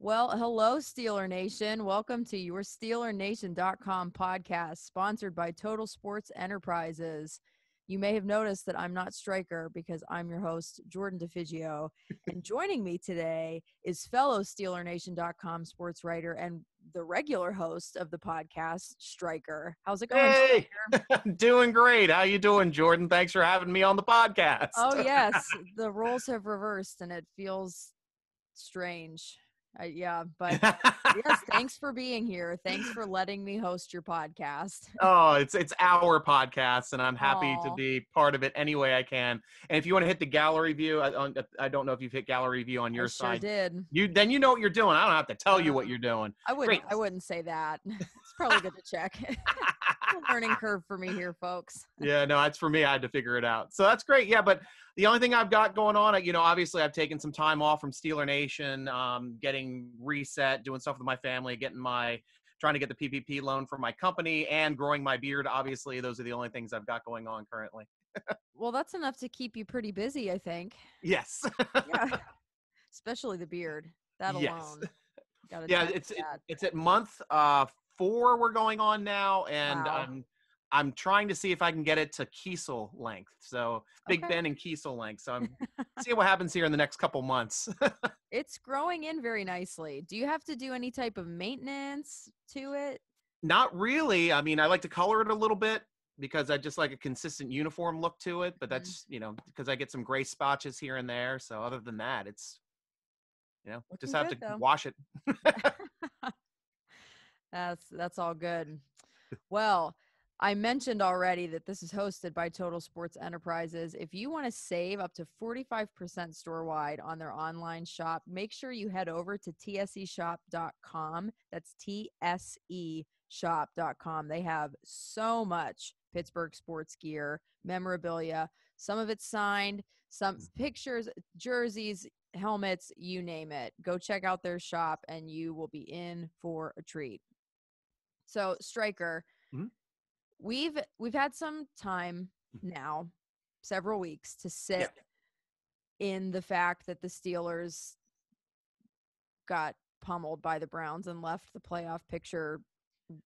Well, hello, Steeler Nation. Welcome to your SteelerNation.com podcast, sponsored by Total Sports Enterprises. You may have noticed that I'm not Stryker because I'm your host, Jordan DeFigio. And joining me today is fellow SteelerNation.com sports writer and the regular host of the podcast, Stryker. How's it going, Hey, Stryker? doing great. How you doing, Jordan? Thanks for having me on the podcast. Oh, yes. The roles have reversed and it feels strange. But yes, thanks for being here. Thanks for letting me host your podcast. Oh, it's our podcast, and I'm happy to Aw, be part of it any way I can. And if you want to hit the gallery view, I don't know if you've hit gallery view on I your sure side. did. You know what you're doing. I don't have to tell you Uh, what you're doing. I Great. wouldn't say that. It's probably good to check. A learning curve for me here, folks. Yeah, no, that's for me. I had to figure it out. So that's great. Yeah, but the only thing I've got going on, obviously I've taken some time off from Steeler Nation, getting reset, doing stuff with my family, trying to get the PPP loan for my company and growing my beard. Obviously, those are the only things I've got going on currently. Well, that's enough to keep you pretty busy, I think. Yes. Yeah, especially the beard. That Yes. alone. Got to Yeah, tend it's to that. it's at month 4 we're going on now, and Wow. I'm trying to see if I can get it to Kiesel length. So Big Okay. Ben and Kiesel length. So I'm seeing what happens here in the next couple months. It's growing in very nicely. Do you have to do any type of maintenance to it? Not really. I mean, I like to color it a little bit because I just like a consistent uniform look to it, but Mhm. that's, because I get some gray spotches here and there. So other than that, it's, just Looking have to good though. wash it. That's all good. Well, I mentioned already that this is hosted by Total Sports Enterprises. If you want to save up to 45% store wide on their online shop, make sure you head over to tseshop.com. That's tseshop.com. They have so much Pittsburgh sports gear, memorabilia, some of it's signed, some pictures, jerseys, helmets, you name it. Go check out their shop and you will be in for a treat. So, Stryker, Mhm. we've had some time now, several weeks, to Yeah. sit in the fact that the Steelers got pummeled by the Browns and left the playoff picture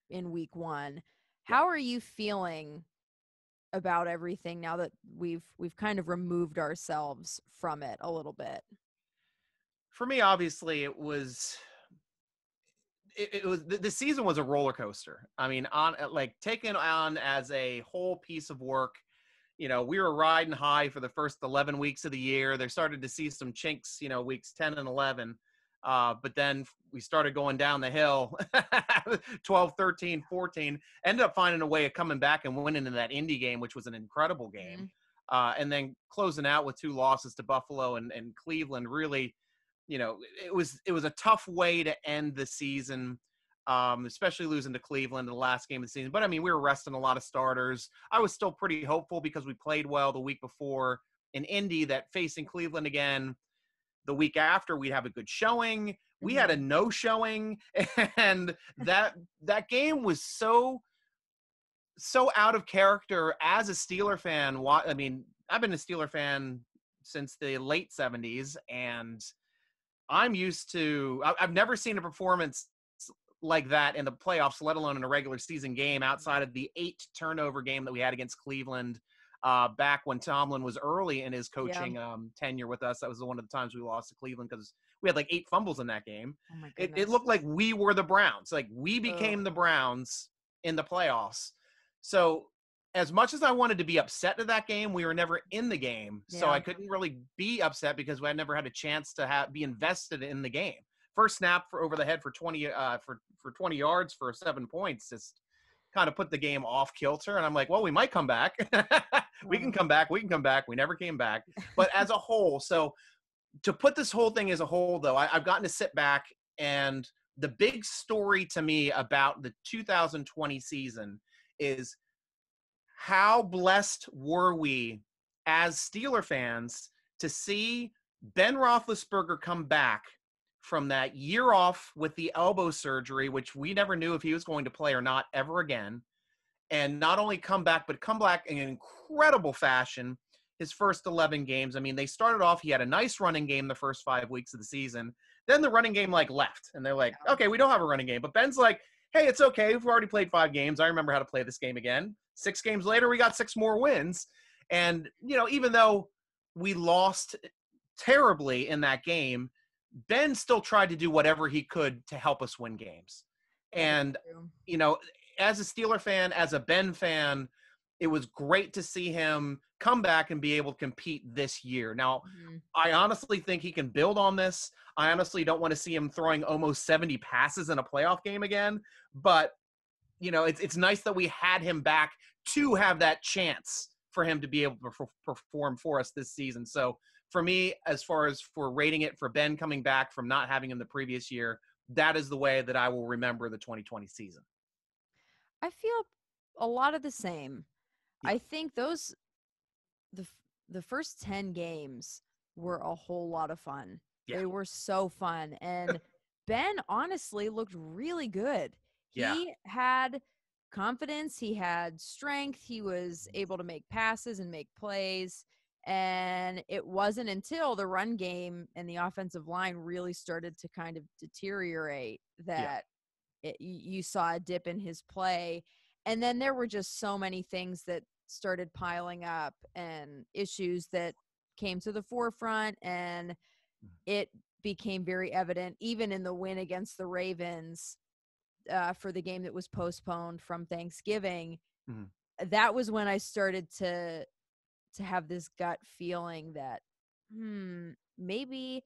in week 1. Yeah. How are you feeling about everything now that we've kind of removed ourselves from it a little bit? For me, obviously, it was the season was a roller coaster. I mean, on like taken on as a whole piece of work. We were riding high for the first 11 weeks of the year. They started to see some chinks, weeks 10 and 11. But then we started going down the hill, 12, 13, 14, ended up finding a way of coming back and winning in that Indy game, which was an incredible game. Mm-hmm. And then closing out with 2 losses to Buffalo and Cleveland. Really, it was a tough way to end the season, especially losing to Cleveland in the last game of the season. But I mean, we were resting a lot of starters. I was still pretty hopeful because we played well the week before in Indy, that facing Cleveland again the week after we'd have a good showing. We had a no showing, and that game was so out of character as a Steeler fan. I mean, I've been a Steeler fan since the late 70s, and I'm used to I've never seen a performance like that in the playoffs, let alone in a regular season game, outside of the 8 turnover game that we had against Cleveland back when Tomlin was early in his Yeah. coaching tenure with us. That was one of the times we lost to Cleveland because we had like 8 fumbles in that game. Oh my It goodness. looked like we were the Browns. Like we became the Browns in the playoffs. So as much as I wanted to be upset at that game, we were never in the game. So Yeah. I couldn't really be upset because I never had a chance to be invested in the game. First snap for over the head for 20 for 20 yards for 7 points just kind of put the game off kilter. And I'm like, well, we might come back. We can come back. We can come back. We never came back. But as a whole, so to put this whole thing as a whole, though, I've gotten to sit back, and the big story to me about the 2020 season is how blessed were we as Steeler fans to see Ben Roethlisberger come back from that year off with the elbow surgery, which we never knew if he was going to play or not ever again, and not only come back, but come back in incredible fashion his first 11 games. I mean, they started off, he had a nice running game the first 5 weeks of the season. Then the running game like left, and they're like, okay, we don't have a running game. But Ben's like, hey, it's okay. We've already played 5 games. I remember how to play this game again. 6 games later, we got 6 more wins. And, even though we lost terribly in that game, Ben still tried to do whatever he could to help us win games. And, as a Steeler fan, as a Ben fan, it was great to see him come back and be able to compete this year. Now, I honestly think he can build on this. I honestly don't want to see him throwing almost 70 passes in a playoff game again. But, it's nice that we had him back to have that chance for him to be able to perform for us this season. So for me, as far as for rating it for Ben coming back from not having him the previous year, that is the way that I will remember the 2020 season. I feel a lot of the same. I think the first 10 games were a whole lot of fun. They were so fun. And Ben honestly looked really good. He had confidence. He had strength. He was able to make passes and make plays. And it wasn't until the run game and the offensive line really started to kind of deteriorate that you saw a dip in his play. And then there were just so many things that started piling up and issues that came to the forefront, and it became very evident even in the win against the Ravens for the game that was postponed from Thanksgiving. That was when I started to have this gut feeling that maybe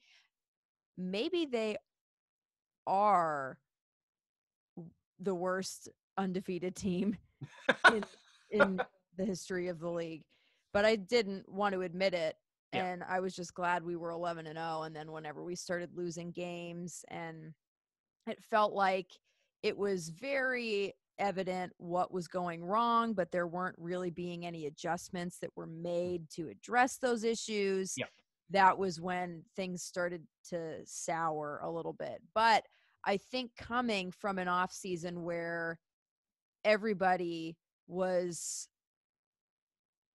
they are the worst undefeated team in the history of the league. But I didn't want to admit it. And I was just glad we were 11-0. And then whenever we started losing games, and it felt like it was very evident what was going wrong, but there weren't really being any adjustments that were made to address those issues. That was when things started to sour a little bit. But I think coming from an off season where everybody was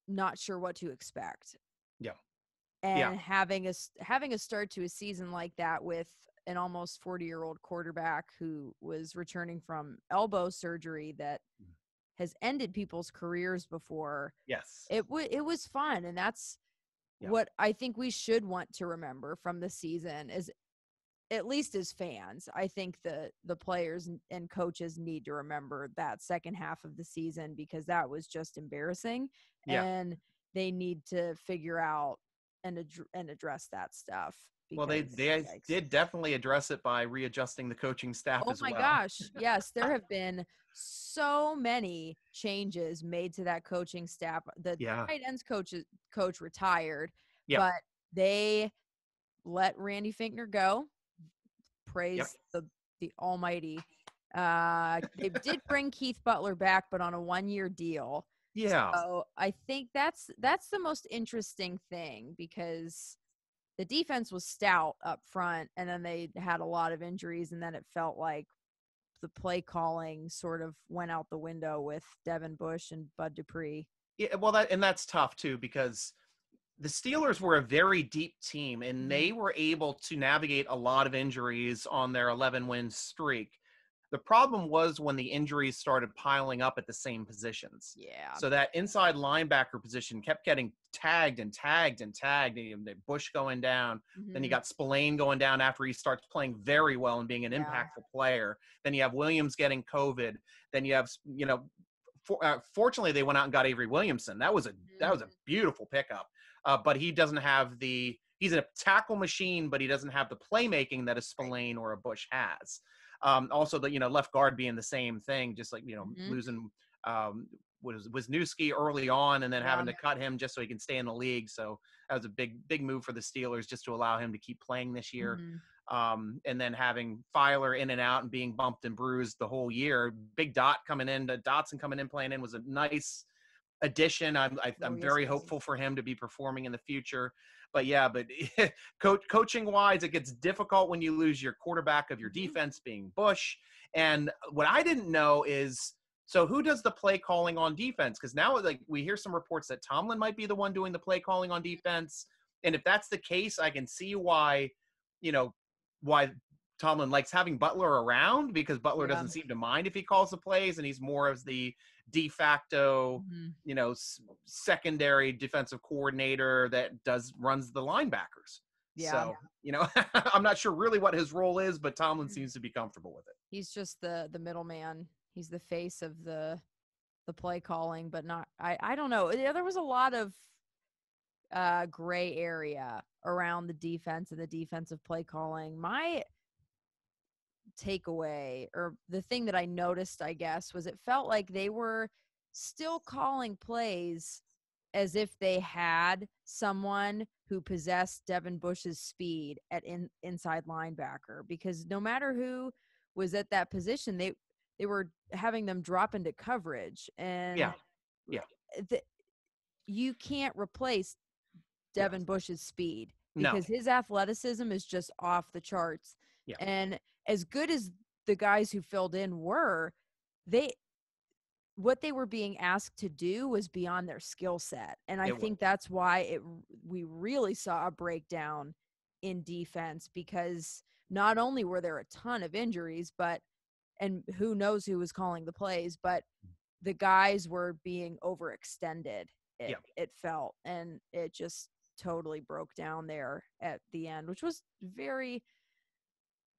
not sure what to expect. And having a start to a season like that with an almost 40-year-old quarterback who was returning from elbow surgery that has ended people's careers before. It was fun. And that's what I think we should want to remember from the season, is at least as fans. I think the players and coaches need to remember that second half of the season, because that was just embarrassing. And they need to figure out and address that stuff. Well, they did definitely address it by readjusting the coaching staff as well. Oh my gosh. Yes, there have been so many changes made to that coaching staff. The tight ends coach retired, but they let Randy Finkner go. Praise the almighty. They did bring Keith Butler back, but on a 1-year deal. So I think that's the most interesting thing, because the defense was stout up front, and then they had a lot of injuries, and then it felt like the play calling sort of went out the window with Devin Bush and Bud Dupree. Yeah, well, that's tough too, because the Steelers were a very deep team, and they were able to navigate a lot of injuries on their 11-win streak. The problem was when the injuries started piling up at the same positions. So that inside linebacker position kept getting tagged and tagged and tagged. And Bush going down. Then you got Spillane going down after he starts playing very well and being an impactful player. Then you have Williams getting COVID. Then you have, fortunately they went out and got Avery Williamson. That was a beautiful pickup. But he doesn't have he's a tackle machine, but he doesn't have the playmaking that a Spillane or a Bush has. Also, the left guard being the same thing, just like losing Wisniewski early on, and then having to cut him just so he can stay in the league. So that was a big move for the Steelers, just to allow him to keep playing this year. And then having Filer in and out and being bumped and bruised the whole year. Big Dotson coming in playing in was a nice addition. I'm very hopeful for him to be performing in the future. But coaching wise, it gets difficult when you lose your quarterback of your defense, being Bush. And what I didn't know is, so who does the play calling on defense? Because now, we hear some reports that Tomlin might be the one doing the play calling on defense. And if that's the case, I can see why, why Tomlin likes having Butler around, because Butler Yeah. doesn't seem to mind if he calls the plays, and he's more of the de facto, secondary defensive coordinator that runs the linebackers. Yeah. So, I'm not sure really what his role is, but Tomlin seems to be comfortable with it. He's just the middleman. He's the face of the play calling, but not. I don't know. There was a lot of gray area around the defense and the defensive play calling. My takeaway, or the thing that I noticed, I guess, was it felt like they were still calling plays as if they had someone who possessed Devin Bush's speed at inside linebacker, because no matter who was at that position, they were having them drop into coverage, and you can't replace Devin Bush's speed, because his athleticism is just off the charts. Yeah. And as good as the guys who filled in were, what they were being asked to do was beyond their skill set. And I think that's why we really saw a breakdown in defense, because not only were there a ton of injuries, and who knows who was calling the plays, but the guys were being overextended. It felt, and it just totally broke down there at the end, which was very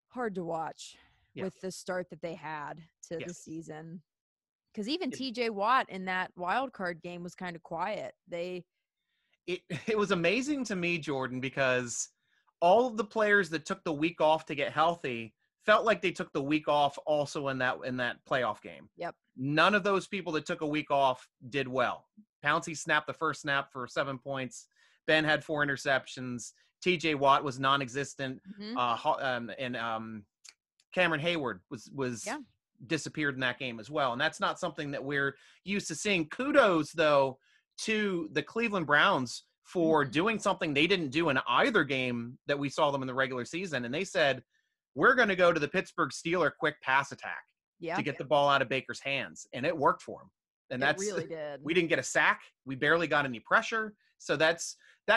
hard to watch with the start that they had to the season. Because even TJ Watt in that wild card game was kind of quiet. It was amazing to me, Jordan, because all of the players that took the week off to get healthy felt like they took the week off also in that playoff game. Yep. None of those people that took a week off did well. Pouncey snapped the first snap for 7 points. Ben had 4 interceptions. TJ Watt was non-existent. And Cameron Hayward was disappeared in that game as well. And that's not something that we're used to seeing. Kudos, though, to the Cleveland Browns for doing something they didn't do in either game that we saw them in the regular season. And they said, we're going to go to the Pittsburgh Steelers quick pass attack to get the ball out of Baker's hands. And it worked for him. And it really did. We didn't get a sack. We barely got any pressure. So that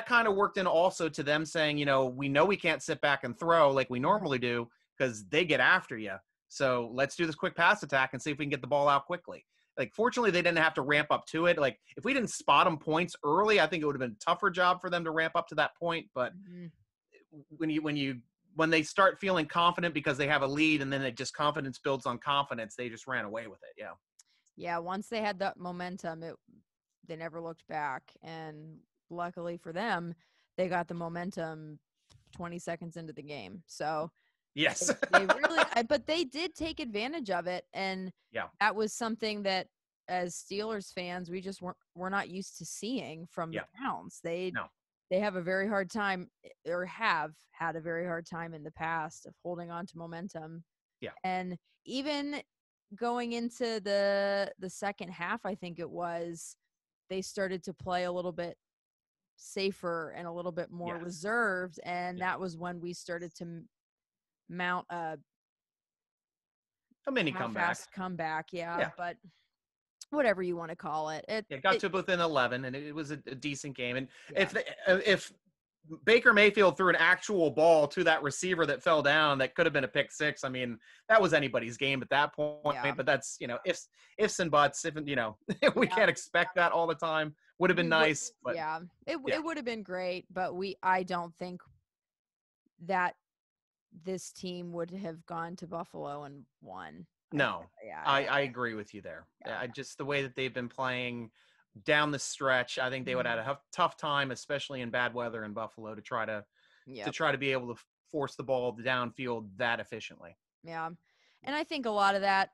kind of worked in also to them saying, we know we can't sit back and throw like we normally do, because they get after you. So let's do this quick pass attack and see if we can get the ball out quickly. Like, fortunately, they didn't have to ramp up to it. Like, if we didn't spot them points early, I think it would have been a tougher job for them to ramp up to that point. But when they start feeling confident because they have a lead, and then it just confidence builds on confidence, they just ran away with it. Yeah. Yeah. Once they had that momentum, they never looked back. And luckily for them, they got the momentum 20 seconds into the game. So yes, they really, but they did take advantage of it. And that was something that, as Steelers fans, we're not used to seeing from the Browns. They have a very hard time, or have had a very hard time in the past, of holding on to momentum. Yeah. And even going into the second half, I think it was, they started to play a little bit safer and a little bit more reserved. And that was when we started to mount a mini comeback. Yeah. But whatever you want to call it, it got to within 11, and it was a decent game. And if Baker Mayfield threw an actual ball to that receiver that fell down, that could have been a pick six. I mean, that was anybody's game at that point. But that's, ifs and buts. We can't expect that all the time. Would have been nice, but it would have been great. But I don't think that this team would have gone to Buffalo and won. No, I agree with you there. Just the way that they've been playing down the stretch, I think they would have had a tough time, especially in bad weather in Buffalo, to try to be able to force the ball downfield that efficiently. Yeah, and I think a lot of that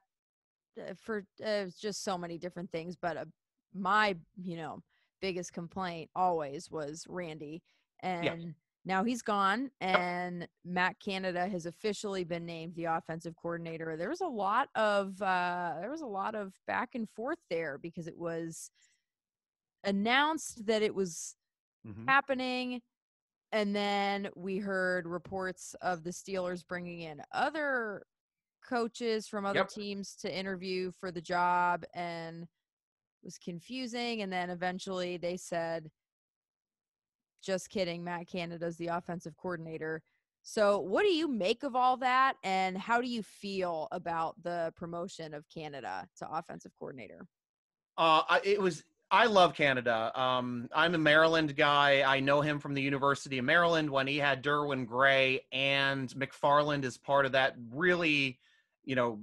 for just so many different things, but my biggest complaint always was Randy, and now he's gone, and Matt Canada has officially been named the offensive coordinator. There was a lot of back and forth there, because it was announced that it was happening, and then we heard reports of the Steelers bringing in other coaches from other teams to interview for the job, and it was confusing. And then eventually they said, just kidding, Matt Canada's the offensive coordinator. So what do you make of all that, and how do you feel about the promotion of Canada to offensive coordinator? I love Canada. I'm a Maryland guy. I know him from the University of Maryland when he had Derwin Gray and McFarland as part of that really, you know,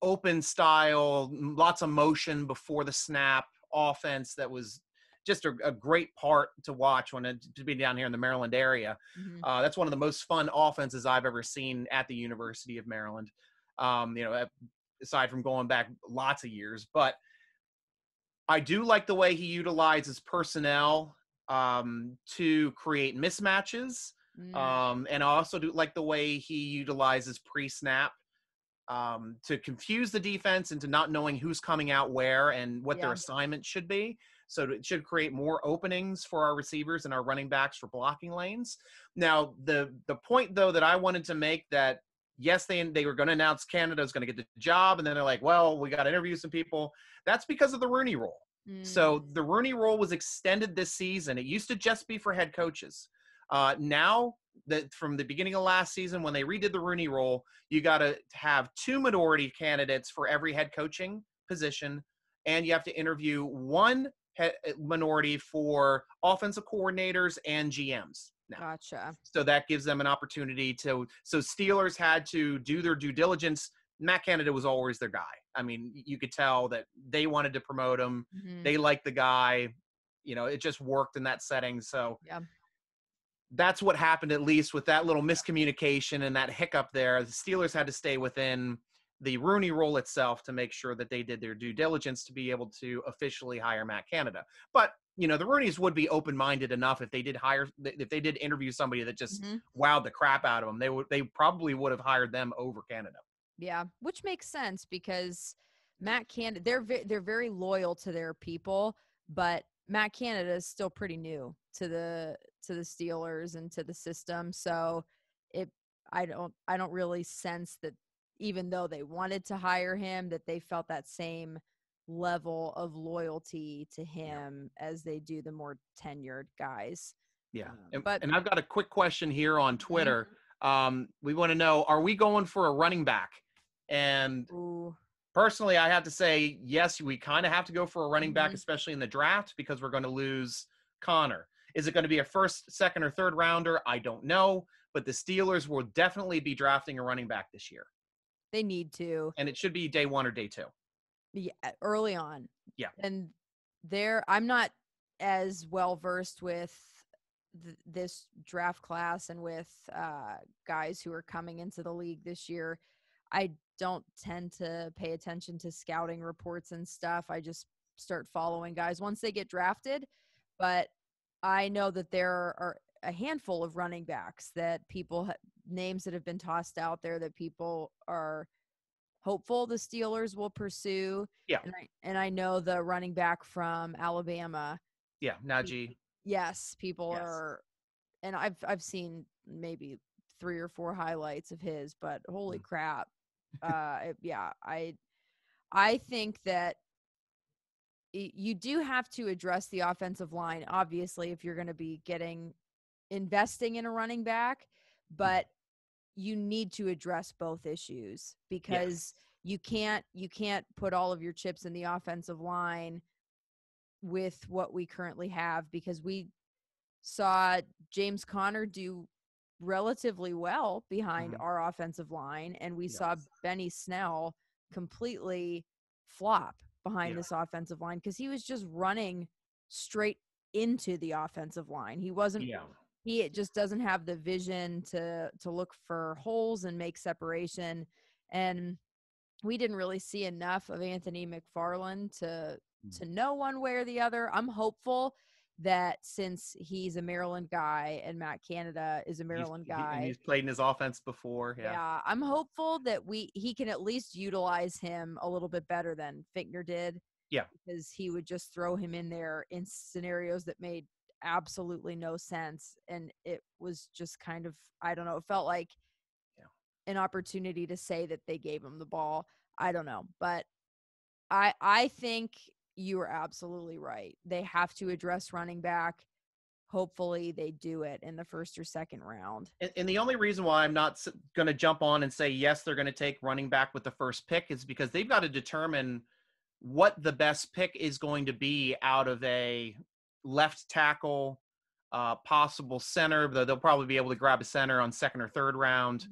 open style, lots of motion before the snap offense that was just a great part to watch to be down here in the Maryland area. Mm-hmm. That's one of the most fun offenses I've ever seen at the University of Maryland. Aside from going back lots of years, but I do like the way he utilizes personnel to create mismatches. Mm, And I also do like the way he utilizes pre-snap to confuse the defense into not knowing who's coming out where and what their yeah. assignment should be. So it should create more openings for our receivers and our running backs for blocking lanes. Now, the point though that I wanted to make that yes, they were going to announce Canada is going to get the job, and then they're like, well, we got to interview some people. That's because of the Rooney Rule. Mm, So the Rooney Rule was extended this season. It used to just be for head coaches. Now that from the beginning of last season, when they redid the Rooney Rule, you got to have 2 minority candidates for every head coaching position, and you have to interview 1 minority for offensive coordinators and GMs now. gotcha. So that gives them an opportunity to. So Steelers had to do their due diligence. Matt Canada was always their guy. I mean, you could tell that they wanted to promote him. Mm-hmm. They liked the guy. It just worked in that setting. So Yeah. that's what happened, at least with that little miscommunication and that hiccup there. The Steelers had to stay within the Rooney Rule itself to make sure that they did their due diligence to be able to officially hire Matt Canada. But, the Rooneys would be open-minded enough if they did interview somebody that just Mm-hmm. wowed the crap out of them. They probably would have hired them over Canada. Yeah, which makes sense because Matt Canada, they're very loyal to their people, but Matt Canada is still pretty new to the Steelers and to the system. So it I don't really sense that even though they wanted to hire him, that they felt that same level of loyalty to Yeah. him as they do the more tenured guys. Yeah. But And I've got a quick question here on Mhm. Twitter. We want to know, are we going for a running back? And Ooh, personally, I have to say, yes, we kind of have to go for a running back, mhm. especially in the draft, because we're going to lose Connor. Is it going to be a first, second, or third rounder? I don't know. But the Steelers will definitely be drafting a running back this year. They need to. And it should be day 1 or day 2. Yeah, early on. Yeah. And I'm not as well versed with this draft class and with guys who are coming into the league this year. I don't tend to pay attention to scouting reports and stuff. I just start following guys once they get drafted. But I know that there are a handful of running backs that names that have been tossed out there that people are hopeful the Steelers will pursue. Yeah. And I know the running back from Alabama. Yeah. Najee. Yes, people Yes. are, and I've seen maybe 3 or 4 highlights of his, but holy crap. Yeah, I think that you do have to address the offensive line, obviously, if you're going to be investing in a running back, but you need to address both issues because you can't put all of your chips in the offensive line with what we currently have, because we saw James Conner do relatively well behind Mhm. our offensive line, and we Yeah. saw Benny Snell completely flop behind Yeah. this offensive line because he was just running straight into the offensive line. Yeah. He just doesn't have the vision to look for holes and make separation. And we didn't really see enough of Anthony McFarland to know one way or the other. I'm hopeful that since he's a Maryland guy and Matt Canada is a Maryland And guy, he's played in his offense before. Yeah. yeah, I'm hopeful that he can at least utilize him a little bit better than Finkner did. Yeah. Because he would just throw him in there in scenarios that made absolutely no sense. And it was just kind of, I don't know, it felt like an opportunity to say that they gave him the ball. I don't know. But I think you are absolutely right. They have to address running back. hopefully they do it in the first or second round. And the only reason why I'm not going to jump on and say, yes, they're going to take running back with the first pick is because they've got to determine what the best pick is going to be out of a left tackle, possible center. They'll probably be able to grab a center on second or third round,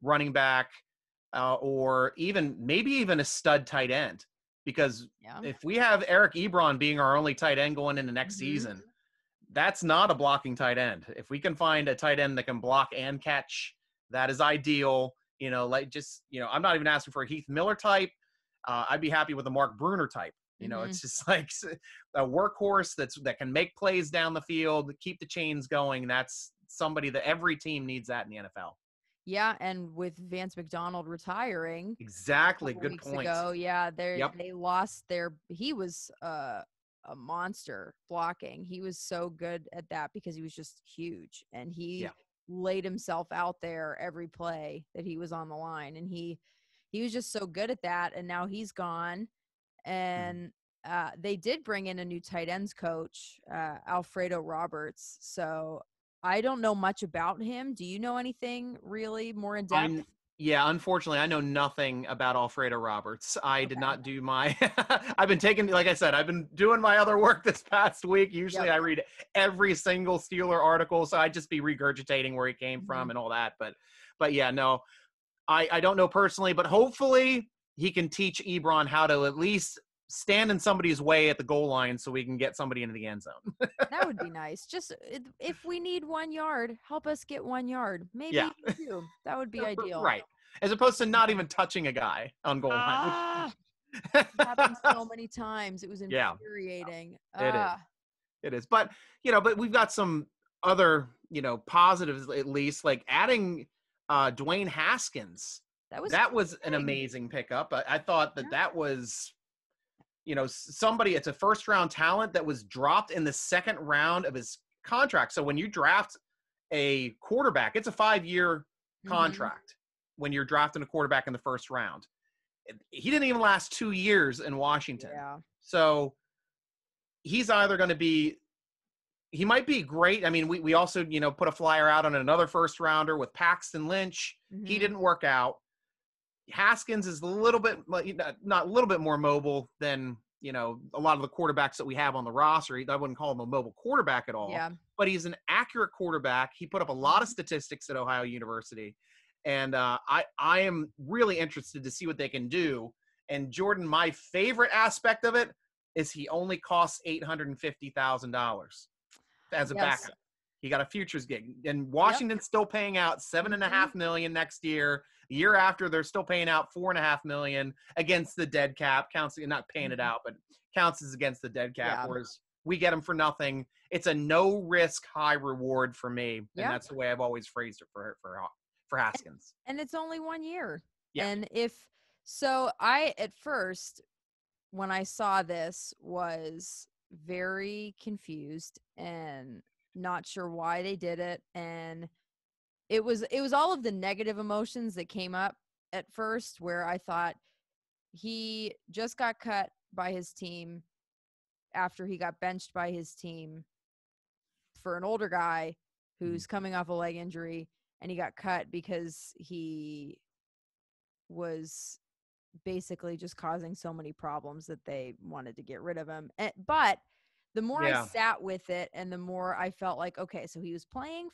running back, or maybe even a stud tight end. Because if we have Eric Ebron being our only tight end going into next season, that's not a blocking tight end. If we can find a tight end that can block and catch, that is ideal. I'm not even asking for a Heath Miller type. I'd be happy with a Mark Bruner type. It's just like a workhorse that can make plays down the field, keep the chains going. That's somebody that every team needs that in the NFL. Yeah, and with Vance McDonald retiring, exactly, good point. They lost he was a monster blocking. He was so good at that because he was just huge, and he laid himself out there every play that he was on the line, and he was just so good at that. And now he's gone, and they did bring in a new tight ends coach, Alfredo Roberts. So I don't know much about him. Do you know anything really more in depth? Unfortunately, I know nothing about Alfredo Roberts. I did not do my I've been doing my other work this past week. Usually I read every single Steeler article, so I'd just be regurgitating where he came from and all that. But yeah, no, I don't know personally, but hopefully he can teach Ebron how to at least stand in somebody's way at the goal line so we can get somebody into the end zone. That would be nice. Just if we need 1 yard, help us get 1 yard. Maybe two. That would be ideal. Right. As opposed to not even touching a guy on goal line. It happened so many times. It was infuriating. It is. But we've got some other, positives, at least, like adding Dwayne Haskins. That was an amazing pickup. I thought that was, somebody, it's a first round talent that was dropped in the second round of his contract. So when you draft a quarterback, it's a 5-year contract when you're drafting a quarterback in the first round. He didn't even last 2 years in Washington. Yeah. So he's either going to be, he might be great. I mean, we also, put a flyer out on another first rounder with Paxton Lynch. He didn't work out. Haskins is a little bit, not a little bit more mobile than, a lot of the quarterbacks that we have on the roster. I wouldn't call him a mobile quarterback at all, but he's an accurate quarterback. He put up a lot of statistics at Ohio University. And I am really interested to see what they can do. And Jordan, my favorite aspect of it is he only costs $850,000 as a backup. He got a futures gig, and Washington's still paying out $7.5 million next year. The year after, they're still paying out $4.5 million against the dead cap. Counts, not paying it out, but counts as against the dead cap. Whereas we get him for nothing. It's a no risk, high reward for me, and that's the way I've always phrased it for Haskins. And it's only 1 year. Yeah. And I at first, when I saw this, was very confused and not sure why they did it. And it was all of the negative emotions that came up at first, where I thought he just got cut by his team after he got benched by his team for an older guy who's coming off a leg injury, and he got cut because he was basically just causing so many problems that they wanted to get rid of him. But the more I sat with it, and the more I felt like, okay, so he was playing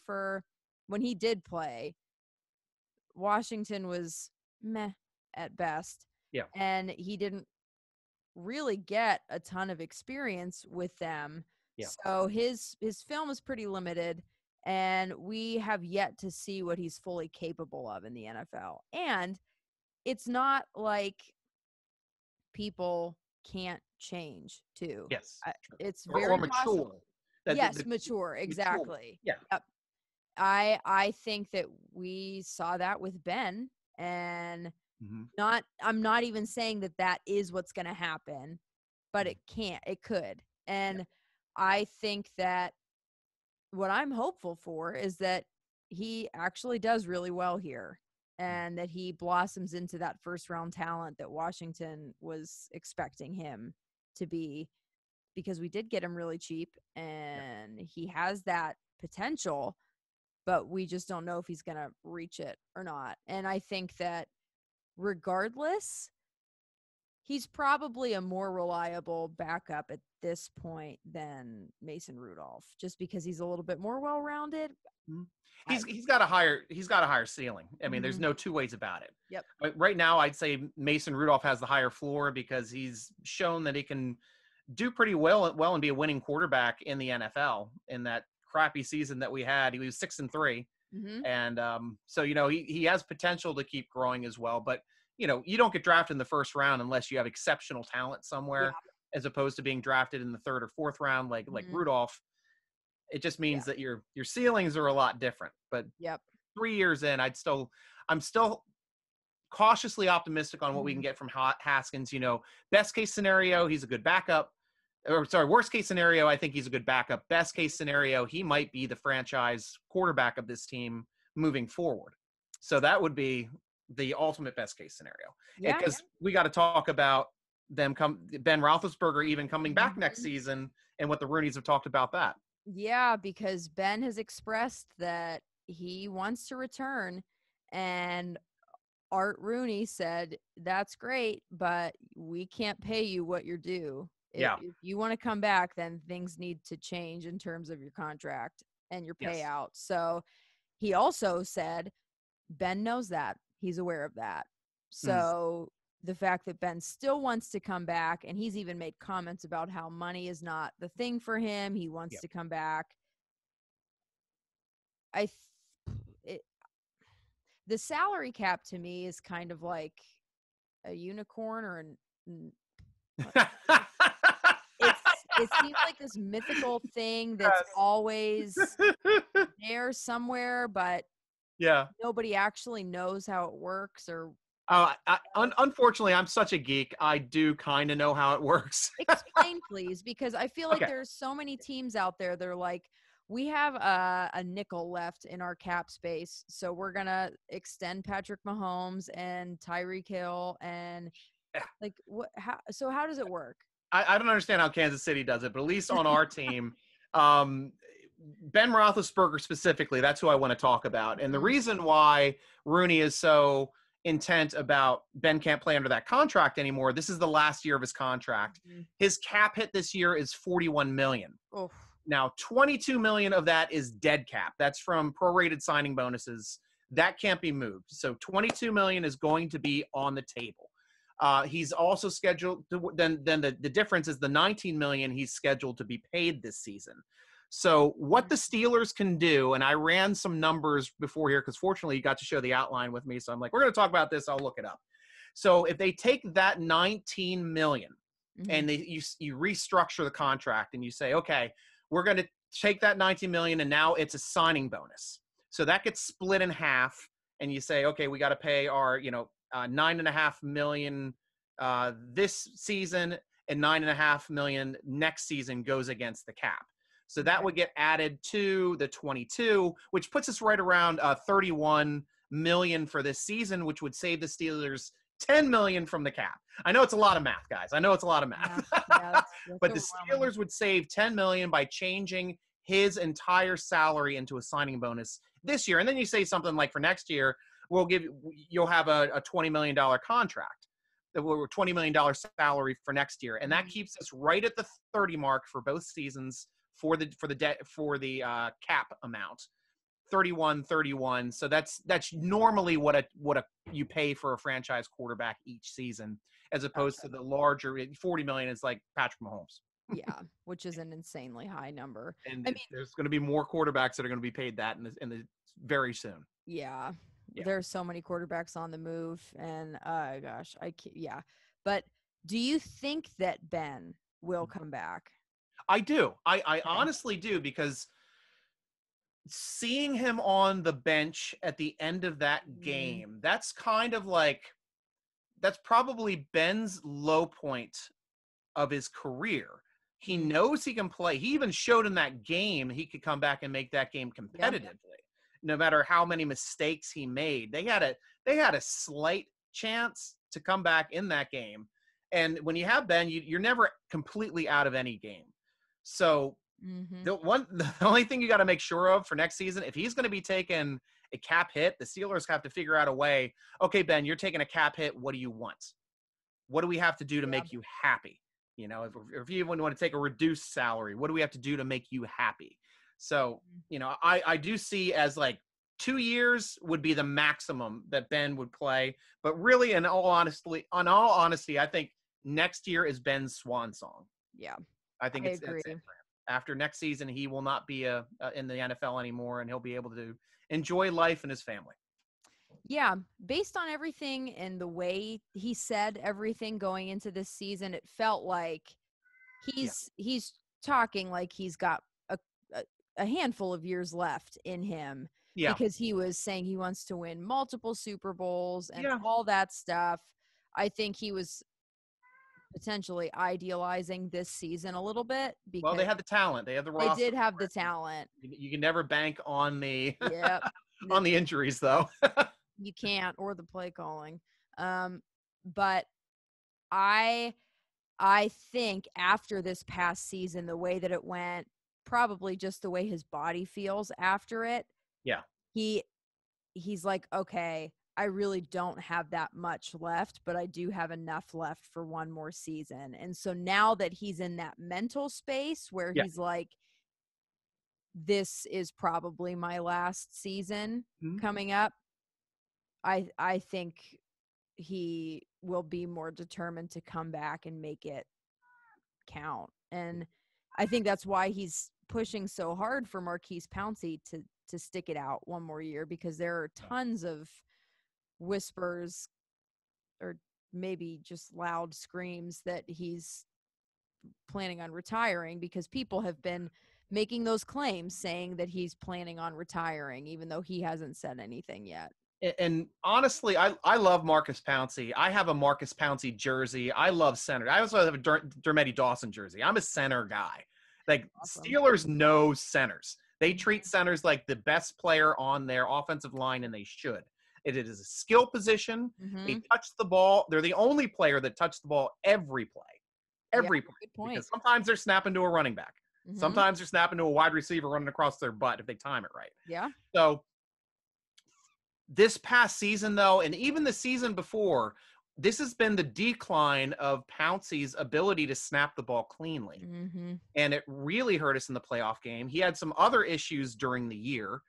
when he did play, Washington was meh at best. Yeah. And he didn't really get a ton of experience with them. Yeah. So his film is pretty limited, and we have yet to see what he's fully capable of in the NFL. And it's not like people can't change too. Yes. It's very mature. Mature. Exactly. Mature. Yeah. Yep. I think that we saw that with Ben, and I'm not even saying that is what's going to happen, but it could. And I think that what I'm hopeful for is that he actually does really well here, and that he blossoms into that first round talent that Washington was expecting him to be, because we did get him really cheap and he has that potential, but we just don't know if he's going to reach it or not. And I think that regardless, he's probably a more reliable backup at this point than Mason Rudolph, just because he's a little bit more well-rounded. He's got a higher ceiling. I mean, there's Mhm. no two ways about it. Yep. But right now, I'd say Mason Rudolph has the higher floor because he's shown that he can do pretty well and be a winning quarterback in the NFL. In that crappy season that we had, he was 6-3, Mhm. and so he has potential to keep growing as well. But you don't get drafted in the first round unless you have exceptional talent somewhere, as opposed to being drafted in the third or fourth round like Mhm. Rudolph. It just means that your ceilings are a lot different. But Yep. 3 years in, I'm still cautiously optimistic on what we can Mhm. get from Haskins. Best case scenario, he's a good backup. Or sorry, worst case scenario, I think he's a good backup. Best case scenario, he might be the franchise quarterback of this team moving forward. So that would be the ultimate best case scenario. Yeah. Because we got to talk about Ben Roethlisberger even coming back next Mhm. season and what the Rooneys have talked about that. Yeah, because Ben has expressed that he wants to return, and Art Rooney said, "That's great, but we can't pay you what you're due. Yeah. If you want to come back, then things need to change in terms of your contract and your Yes. payout." So he also said Ben knows that. He's aware of that. So the fact that Ben still wants to come back, and he's even made comments about how money is not the thing for him. He wants to come back. The salary cap to me is kind of like a unicorn or it seems like this mythical thing that's always there somewhere, but nobody actually knows how it works. Or unfortunately, I'm such a geek. I do kind of know how it works. Explain, please, because I feel like Okay. there's so many teams out there that are like, we have a nickel left in our cap space, so we're gonna extend Patrick Mahomes and Tyreek Hill, and like what? How does it work? I don't understand how Kansas City does it, but at least on our team, Ben Roethlisberger specifically, that's who I want to talk about. And the reason why Rooney is so intent about Ben can't play under that contract anymore, this is the last year of his contract. His cap hit this year is $41 million. Oof. Now, $22 million of that is dead cap. That's from prorated signing bonuses. That can't be moved. So $22 million is going to be on the table. He's also scheduled to, then the difference is the $19 million he's scheduled to be paid this season. So what the Steelers can do, and I ran some numbers before here because fortunately you got to show the outline with me. So I'm like, we're going to talk about this. I'll look it up. So if they take that $19 million and you restructure the contract and you say, okay, we're going to take that $19 million and now it's a signing bonus. So that gets split in half and you say, okay, we got to pay our, $9.5 million this season and $9.5 million next season goes against the cap. So that would get added to the 22, which puts us right around $31 million for this season, which would save the Steelers $10 million from the cap. I know it's a lot of math, guys. I know it's a lot of math. That's but the Steelers would save $10 million by changing his entire salary into a signing bonus this year. And then you say something like for next year, you'll have a $20 million contract, $20 million salary for next year. And that keeps us right at the 30 mark for both seasons for the cap amount. 31. So that's normally what you pay for a franchise quarterback each season, as opposed to the larger $40 million is like Patrick Mahomes. Yeah, which is an insanely high number. And there's going to be more quarterbacks that are going to be paid that in the very soon. Yeah. There's so many quarterbacks on the move, and gosh, But do you think that Ben will come back? I do. I honestly do, because seeing him on the bench at the end of that game, that's probably Ben's low point of his career. He knows he can play. He even showed in that game he could come back and make that game competitively, no matter how many mistakes he made. They had a slight chance to come back in that game, And when you have Ben, you're never completely out of any game. So the only thing you got to make sure of for next season, if he's going to be taking a cap hit, the Steelers have to figure out a way. Okay, Ben, you're taking a cap hit. What do you want? What do we have to do to make you happy? You know, if you even want to take a reduced salary, what do we have to do to make you happy? So, you know, I do see as like 2 years would be the maximum that Ben would play. But really, in all honesty, I think next year is Ben's swan song. Yeah, I think that's it for him. After next season, he will not be in the NFL anymore, and he'll be able to enjoy life and his family. Yeah, based on everything and the way he said everything going into this season, it felt like he's talking like he's got a handful of years left in him. Yeah. Because he was saying he wants to win multiple Super Bowls and all that stuff. I think he was potentially idealizing this season a little bit. Because they had the talent. They had the roster. They did have the talent. You can never bank on the on the injuries, though. You can't, or the play calling. But I think after this past season, the way that it went, probably just the way his body feels after it. Yeah. He's like, okay, I really don't have that much left, but I do have enough left for one more season. And so now that he's in that mental space where he's like, this is probably my last season coming up, I think he will be more determined to come back and make it count. And I think that's why he's pushing so hard for Marquise Pouncey to stick it out one more year, because there are tons of whispers or maybe just loud screams that he's planning on retiring, because people have been making those claims saying that he's planning on retiring, even though he hasn't said anything yet. And honestly, I love Marcus Pouncey. I have a Marcus Pouncey jersey. I love center. I also have a Dermetti Dawson jersey. I'm a center guy. Like, awesome. Steelers know centers. They treat centers like the best player on their offensive line, and they should. It is a skill position. They touch the ball. They're the only player that touched the ball every play. Every play. Good point. Because sometimes they're snapping to a running back. Sometimes they're snapping to a wide receiver running across their butt if they time it right. Yeah. So this past season, though, and even the season before, this has been the decline of Pouncey's ability to snap the ball cleanly. And it really hurt us in the playoff game. He had some other issues during the year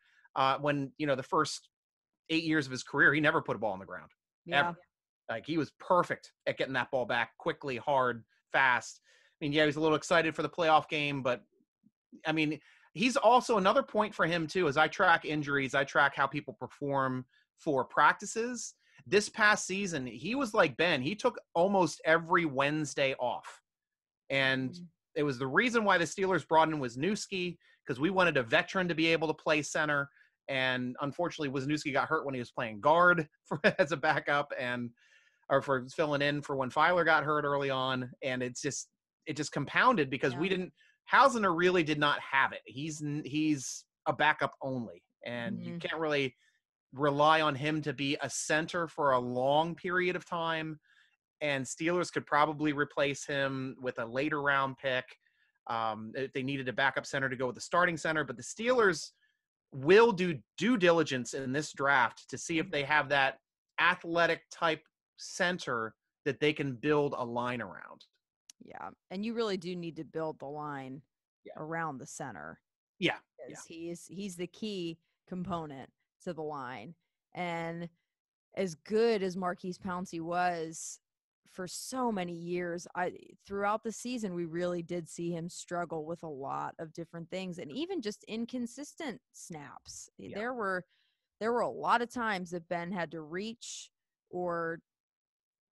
when, you know, the first 8 years of his career, he never put a ball on the ground. Yeah. Ever. Like, he was perfect at getting that ball back quickly, hard, fast. I mean, yeah, he was a little excited for the playoff game, but I mean, he's also another point for him too, as I track injuries, I track how people perform for practices. This past season, he was like Ben. He took almost every Wednesday off. And it was the reason why the Steelers brought in Wisniewski, because we wanted a veteran to be able to play center. And unfortunately, Wisniewski got hurt when he was playing guard as a backup, or for filling in for when Filer got hurt early on. And it just compounded because Hausner really did not have it. He's a backup only, and you can't really rely on him to be a center for a long period of time. And Steelers could probably replace him with a later round pick if they needed a backup center to go with the starting center. But the Steelers will do due diligence in this draft to see if they have that athletic type center that they can build a line around. Yeah, and you really do need to build the line around the center. Yeah, because he's the key component to the line. And as good as Marquise Pouncey was for so many years, throughout the season, we really did see him struggle with a lot of different things, and even just inconsistent snaps. Yeah. There were a lot of times that Ben had to reach or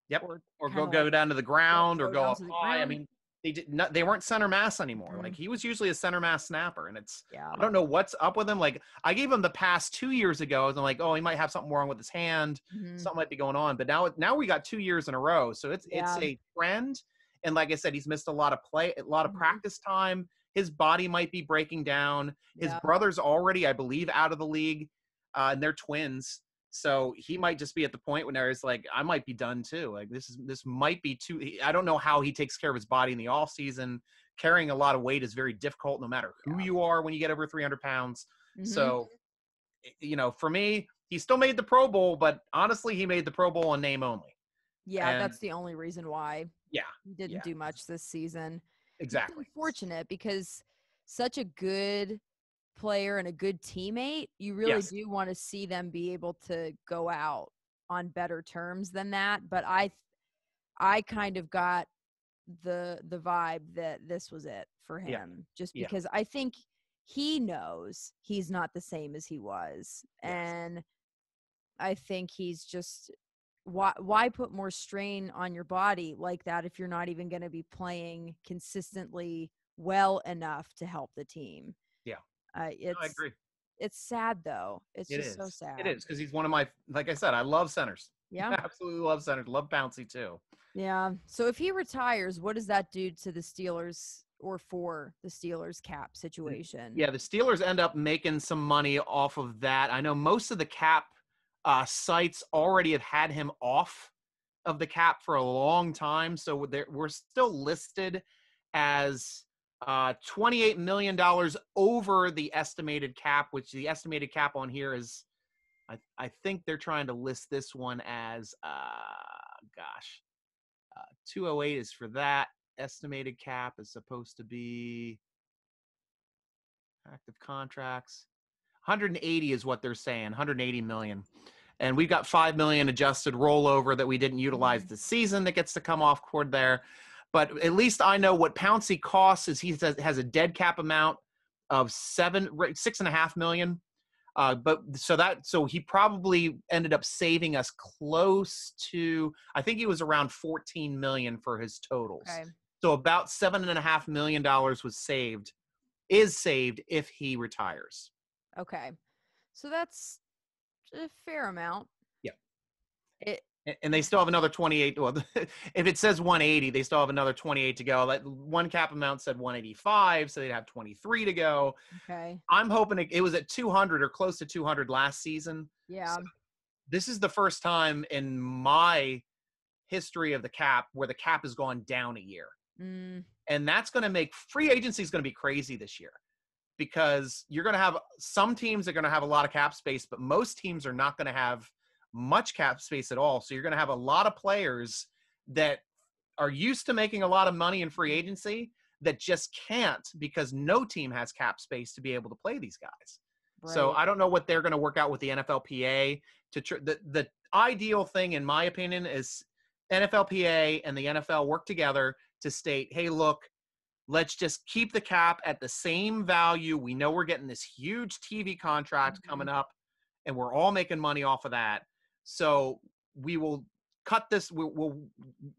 go down to the ground or go up high. I mean, they weren't center mass anymore. Like, he was usually a center mass snapper, and I don't know what's up with him. Like, I gave him the pass 2 years ago, and I'm like, oh, he might have something wrong with his hand. Something might be going on. But now we got 2 years in a row, so it's a trend. And like I said, he's missed a lot of practice time. His body might be breaking down. His brother's already, I believe, out of the league, and they're twins. So he might just be at the point where it's like, I might be done too. Like this might be too, I don't know how he takes care of his body in the off season. Carrying a lot of weight is very difficult no matter who you are when you get over 300 pounds. So, for me, he still made the Pro Bowl, but honestly, he made the Pro Bowl in name only. Yeah, and that's the only reason why. Yeah. He didn't do much this season. Exactly. It's unfortunate because such a good player and a good teammate, you really do want to see them be able to go out on better terms than that. But I kind of got the vibe that this was it for him, just because I think he knows he's not the same as he was. And I think he's just, why put more strain on your body like that if you're not even going to be playing consistently well enough to help the team? I agree. It's sad though. It's just so sad. It is, because he's one of my, like I said, I love centers. Yeah. Absolutely love centers. Love Pouncey too. Yeah. So if he retires, what does that do to the Steelers, or for the Steelers cap situation? Yeah, the Steelers end up making some money off of that. I know most of the cap sites already have had him off of the cap for a long time. So we're still listed as $28 million over the estimated cap, which the estimated cap on here is, I think they're trying to list this one as, 208 is for that. Estimated cap is supposed to be active contracts. 180 is what they're saying, 180 million. And we've got 5 million adjusted rollover that we didn't utilize this season that gets to come off cord there. But at least I know what Pouncey costs is he has a dead cap amount of 6.5 million. So he probably ended up saving us close to, I think he was around 14 million for his totals. Okay. So about $7.5 million is saved if he retires. Okay. So that's a fair amount. Yeah. And they still have another 28. Well, if it says 180, they still have another 28 to go. Like one cap amount said 185, so they'd have 23 to go. Okay. I'm hoping it was at 200 or close to 200 last season. Yeah. So this is the first time in my history of the cap where the cap has gone down a year. And that's going to make free agency is going to be crazy this year, because you're going to have some teams that are going to have a lot of cap space, but most teams are not going to have much cap space at all. So you're going to have a lot of players that are used to making a lot of money in free agency that just can't, because no team has cap space to be able to play these guys. Right. So I don't know what they're going to work out with the NFLPA. The ideal thing, in my opinion, is NFLPA and the NFL work together to state, hey, look, let's just keep the cap at the same value. We know we're getting this huge TV contract coming up, and we're all making money off of that. So we will cut this. We'll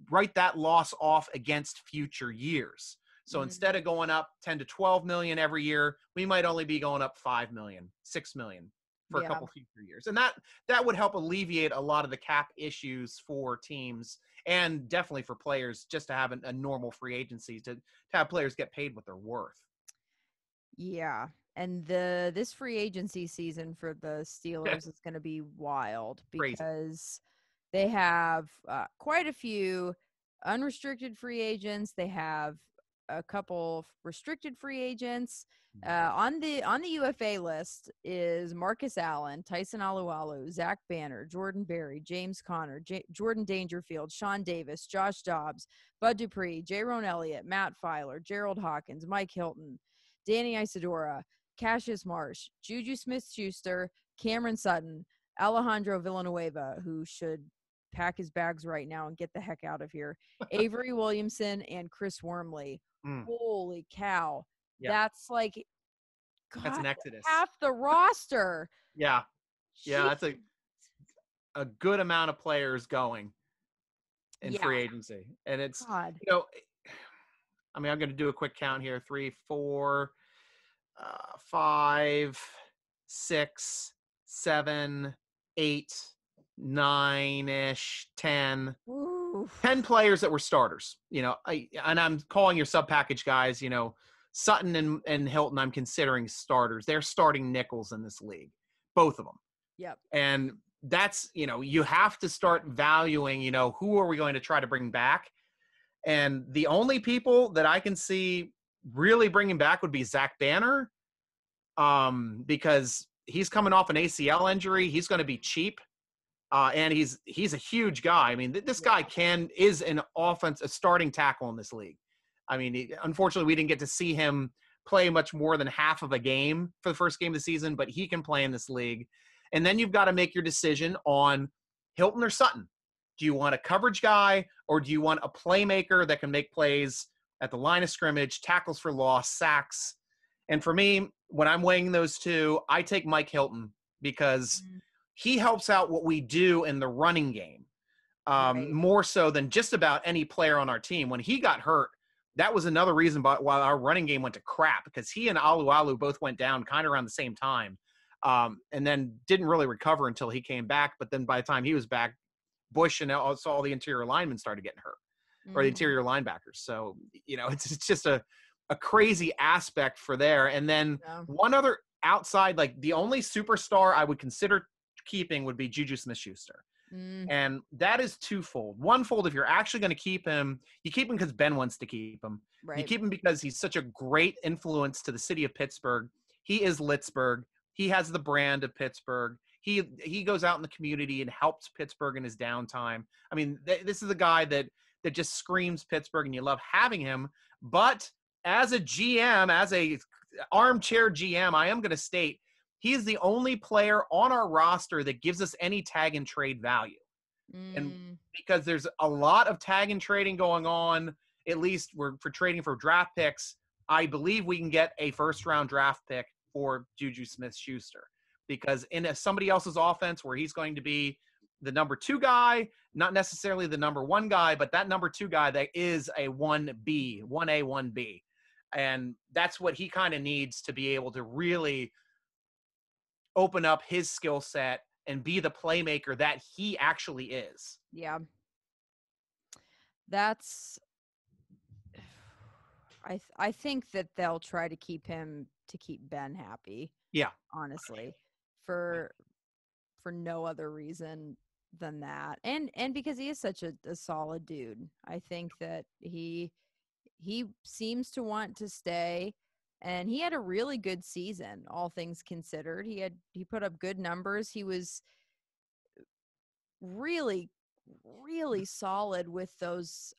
write that loss off against future years. So instead of going up 10 to 12 million every year, we might only be going up 5 million, 6 million for a couple future years. And that would help alleviate a lot of the cap issues for teams, and definitely for players, just to have a normal free agency, to have players get paid what they're worth. Yeah. And this free agency season for the Steelers is going to be wild, because they have quite a few unrestricted free agents. They have a couple restricted free agents. On the UFA list is Marcus Allen, Tyson Alualu, Zach Banner, Jordan Berry, James Conner, Jordan Dangerfield, Sean Davis, Josh Dobbs, Bud Dupree, Jaron Elliott, Matt Filer, Gerald Hawkins, Mike Hilton, Danny Isidora, Cassius Marsh, Juju Smith-Schuster, Cameron Sutton, Alejandro Villanueva, who should pack his bags right now and get the heck out of here, Avery Williamson, and Chris Wormley. Holy cow. Yeah. That's like, God, that's an exodus. Half the roster. Yeah. That's a good amount of players going in free agency. And it's, I'm going to do a quick count here. 3, 4, 5, 6, 7, 8, 9-ish, 10. Oof. 10 players that were starters, and I'm calling your sub package guys, Sutton and Hilton, I'm considering starters. They're starting nickels in this league, both of them. Yep. And that's, you have to start valuing, who are we going to try to bring back? And the only people that I can see really bringing back would be Zach Banner, because he's coming off an ACL injury. He's going to be cheap. And he's a huge guy. I mean, this guy is an a starting tackle in this league. I mean, unfortunately, we didn't get to see him play much more than half of a game for the first game of the season, but he can play in this league. And then you've got to make your decision on Hilton or Sutton. Do you want a coverage guy, or do you want a playmaker that can make plays at the line of scrimmage, tackles for loss, sacks? And for me, when I'm weighing those two, I take Mike Hilton because he helps out what we do in the running game, more so than just about any player on our team. When he got hurt, that was another reason why our running game went to crap, because he and Alualu both went down kind of around the same time, and then didn't really recover until he came back. But then by the time he was back, Bush and also all the interior linemen started getting hurt, or the interior linebackers. So, it's just a crazy aspect for there. And then one other outside, like the only superstar I would consider keeping would be Juju Smith-Schuster. And that is twofold. Onefold, if you're actually going to keep him, you keep him because Ben wants to keep him. Right. You keep him because he's such a great influence to the city of Pittsburgh. He is Litzburg. He has the brand of Pittsburgh. He goes out in the community and helps Pittsburgh in his downtime. I mean, this is a guy that just screams Pittsburgh, and you love having him. But as a GM, as a armchair GM, I am going to state, he is the only player on our roster that gives us any tag and trade value. And because there's a lot of tag and trading going on, at least for trading for draft picks, I believe we can get a first-round draft pick for Juju Smith-Schuster. Because in somebody else's offense where he's going to be the number 2 guy, not necessarily the number 1 guy, but that number 2 guy that is a 1B, 1A, 1B. And that's what he kind of needs to be able to really open up his skill set and be the playmaker that he actually is. Yeah. I think that they'll try to keep Ben happy. Yeah. Honestly. For no other reason than that. And because he is such a solid dude. I think that he seems to want to stay. And he had a really good season, all things considered. He put up good numbers. He was really, really solid with those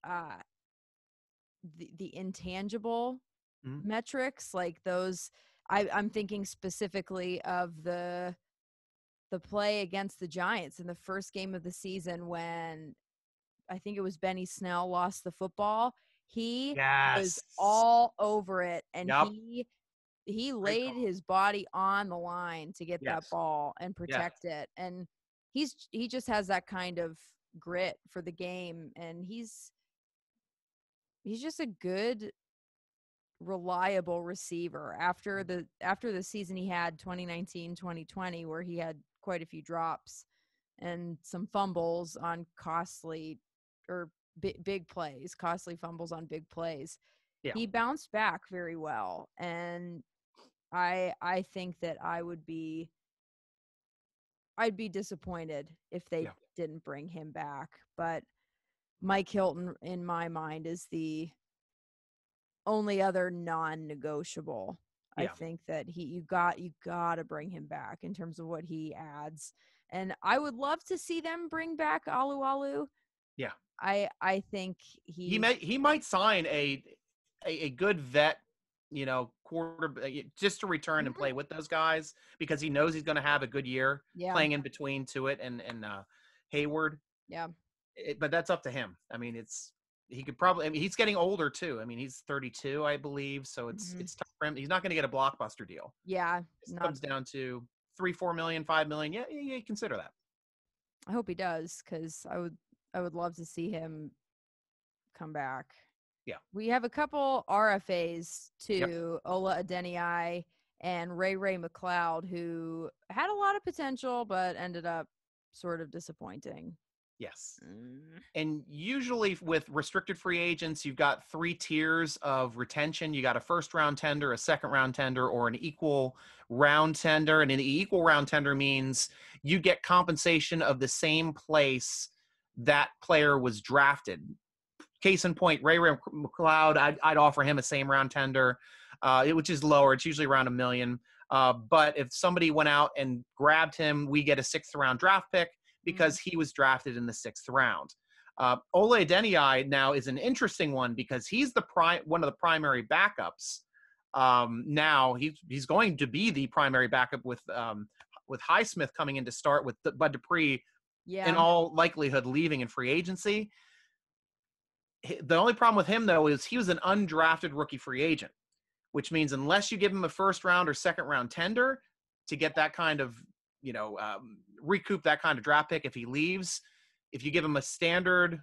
the intangible metrics, like those. I'm thinking specifically of the play against the Giants in the first game of the season when I think it was Benny Snell lost the football. He was all over it, and he laid his body on the line to get that ball and protect it. And he just has that kind of grit for the game, and he's just a good, reliable receiver. After the season he had 2019-2020, where he had quite a few drops and some fumbles on costly or big plays, costly fumbles on big plays. Yeah. He bounced back very well. And I think that I'd be disappointed if they didn't bring him back. But Mike Hilton, in my mind, is the only other non-negotiable. Yeah. I think that you got to bring him back in terms of what he adds. And I would love to see them bring back Alualu. Yeah. I think he might sign a good vet, quarter just to return and play with those guys, because he knows he's going to have a good year playing in between Tuitt and Hayward. Yeah. But that's up to him. I mean, he could probably, I mean, he's getting older too. I mean, he's 32, I believe. So it's tough for him. He's not going to get a blockbuster deal. Yeah. It comes down to $3-4 million, $5 million. Yeah, consider that. I hope he does, because I would love to see him come back. Yeah. We have a couple RFAs too, Ola Adeniyi and Ray McLeod, who had a lot of potential but ended up sort of disappointing. Yes. And usually with restricted free agents, you've got 3 tiers of retention. You got a first round tender, a second round tender, or an equal round tender. And an equal round tender means you get compensation of the same place that player was drafted. Case in point, Ray McLeod, I'd offer him a same round tender, which is lower. It's usually around $1 million. But if somebody went out and grabbed him, we get a 6th round draft pick because he was drafted in the 6th round. Ole Adeniyi now is an interesting one because he's one of the primary backups. Now he's going to be the primary backup with Highsmith coming in to start with Bud Dupree, in all likelihood leaving in free agency. The only problem with him, though, is he was an undrafted rookie free agent, which means unless you give him a 1st round or 2nd round tender to get that kind of, recoup that kind of draft pick if he leaves, if you give him a standard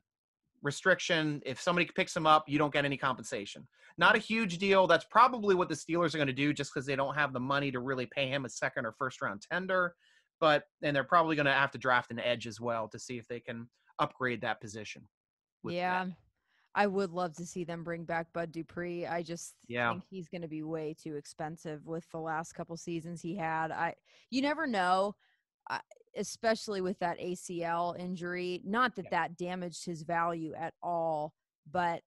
restriction, if somebody picks him up, you don't get any compensation. Not a huge deal. That's probably what the Steelers are going to do just because they don't have the money to really pay him a 2nd or 1st round tender. And they're probably going to have to draft an edge as well to see if they can upgrade that position. Yeah. I would love to see them bring back Bud Dupree. I just think he's going to be way too expensive with the last couple seasons he had. You never know, especially with that ACL injury. Not that that damaged his value at all, but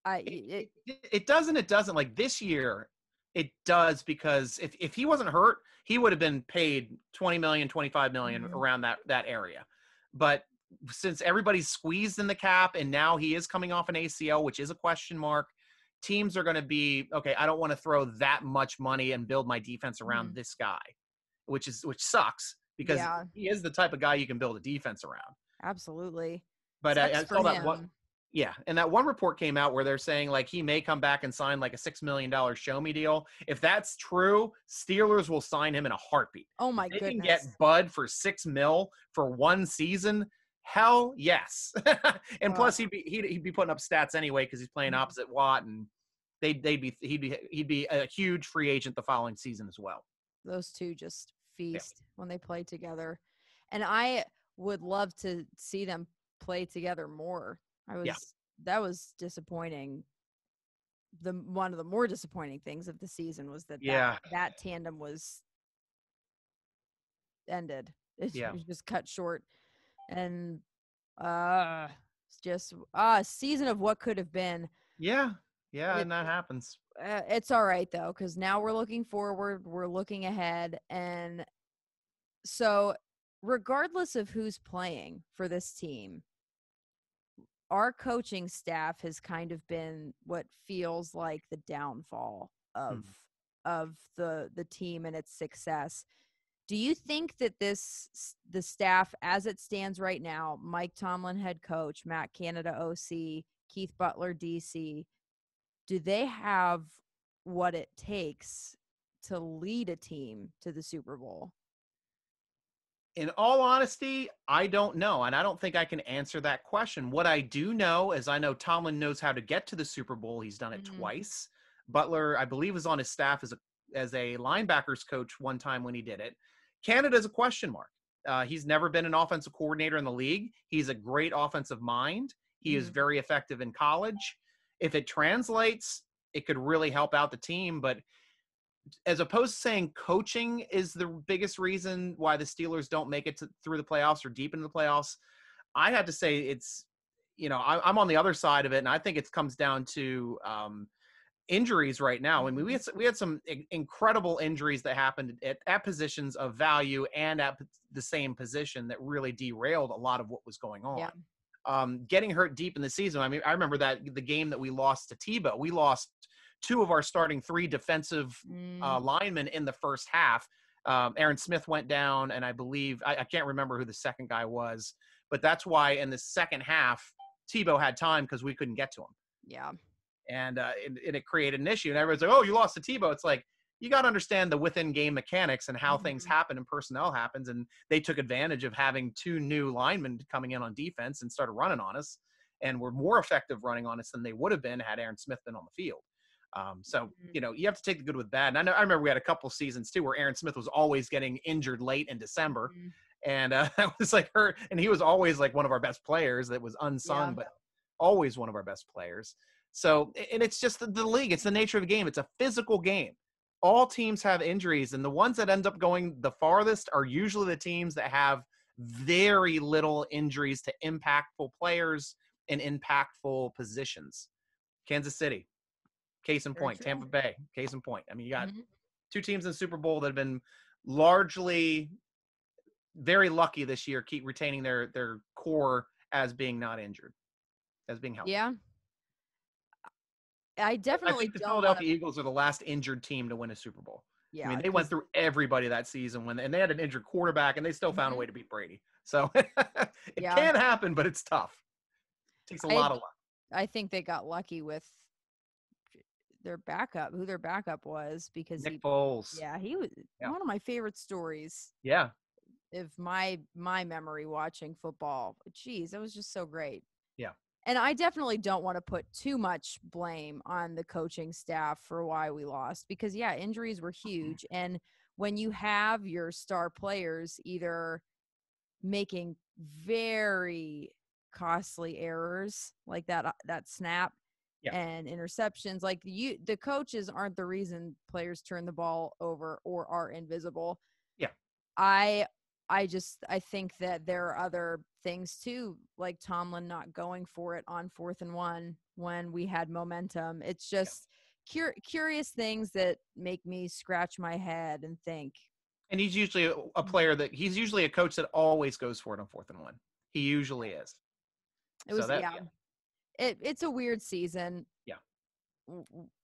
it doesn't. It doesn't. Like this year, it does because if he wasn't hurt, he would have been paid $20 million, $25 million around that area. But since everybody's squeezed in the cap and now he is coming off an ACL, which is a question mark, teams are going to be, okay, I don't want to throw that much money and build my defense around this guy, which sucks because he is the type of guy you can build a defense around. Absolutely. But I saw that one. Yeah. And that one report came out where they're saying like he may come back and sign like a $6 million show me deal. If that's true, Steelers will sign him in a heartbeat. Oh my goodness. They can get Bud for $6 million for one season. Hell yes. And plus he'd be putting up stats anyway because he's playing opposite Watt, and he'd be a huge free agent the following season as well. Those two just feast when they play together. And I would love to see them play together more. That was disappointing. One of the more disappointing things of the season was that tandem was ended. It was just cut short. And it's just a season of what could have been. And that happens. It's all right though, because now we're looking forward, we're looking ahead, and so regardless of who's playing for this team, our coaching staff has kind of been what feels like the downfall of the team and its success. Do you think that the staff, as it stands right now, Mike Tomlin, head coach, Matt Canada, OC, Keith Butler, DC, do they have what it takes to lead a team to the Super Bowl? In all honesty, I don't know, and I don't think I can answer that question. What I do know is I know Tomlin knows how to get to the Super Bowl. He's done it twice. Butler, I believe, was on his staff as a linebackers coach one time when he did it. Canada's a question mark. He's never been an offensive coordinator in the league. He's a great offensive mind. He is very effective in college. If it translates, it could really help out the team. But as opposed to saying coaching is the biggest reason why the Steelers don't make it through the playoffs or deep into the playoffs, I had to say it's, I'm on the other side of it, and I think it comes down to injuries right now. I mean, we had some incredible injuries that happened at positions of value and at the same position that really derailed a lot of what was going on. Getting hurt deep in the season. I mean, I remember that the game that we lost to Tebow, we lost two of our starting three defensive linemen in the first half. Aaron Smith went down, and I believe I can't remember who the second guy was, but that's why in the second half Tebow had time because we couldn't get to him. And it created an issue. And everyone's like, oh, you lost to Tebow. It's like, you got to understand the within-game mechanics and how things happen and personnel happens. And they took advantage of having two new linemen coming in on defense and started running on us, and were more effective running on us than they would have been had Aaron Smith been on the field. So, you have to take the good with bad. And I remember we had a couple seasons, too, where Aaron Smith was always getting injured late in December. And that was like hurt. And he was always like one of our best players that was unsung, but always one of our best players. So, and it's just the league. It's the nature of the game. It's a physical game. all teams have injuries, and the ones that end up going the farthest are usually the teams that have very little injuries to impactful players and impactful positions. Kansas City, case in Very point. true. Tampa Bay, case in point. I mean, you got Mhm. two teams in the Super Bowl that have been largely very lucky this year, keep retaining their core as being not injured, as being healthy. Yeah. I I definitely think the don't want to. Philadelphia Eagles are the last injured team to win a Super Bowl. I Yeah, mean, they went because through everybody that season and they had an injured quarterback, and they still found a way to beat Brady. So it yeah, can happen, but it's tough. It takes a I lot of luck. I think they got lucky with their backup, who their backup was, because Nick Foles. he was Yeah. one of my favorite stories Yeah. of my memory watching football. Jeez, that was just so great. Yeah. And I definitely don't want to put too much blame on the coaching staff for why we lost, because yeah, injuries were huge. And when you have your star players either making very costly errors like that snap Yeah. and interceptions, like the coaches aren't the reason players turn the ball over or are invisible. Yeah. I think that there are other things too, like Tomlin not going for it on 4th and 1 when we had momentum. It's Yeah. just curious things that make me scratch my head and think. And he's usually a player he's usually a coach that always goes for it on 4th and 1. He usually is. It So was, that, yeah. It's a weird season. Yeah.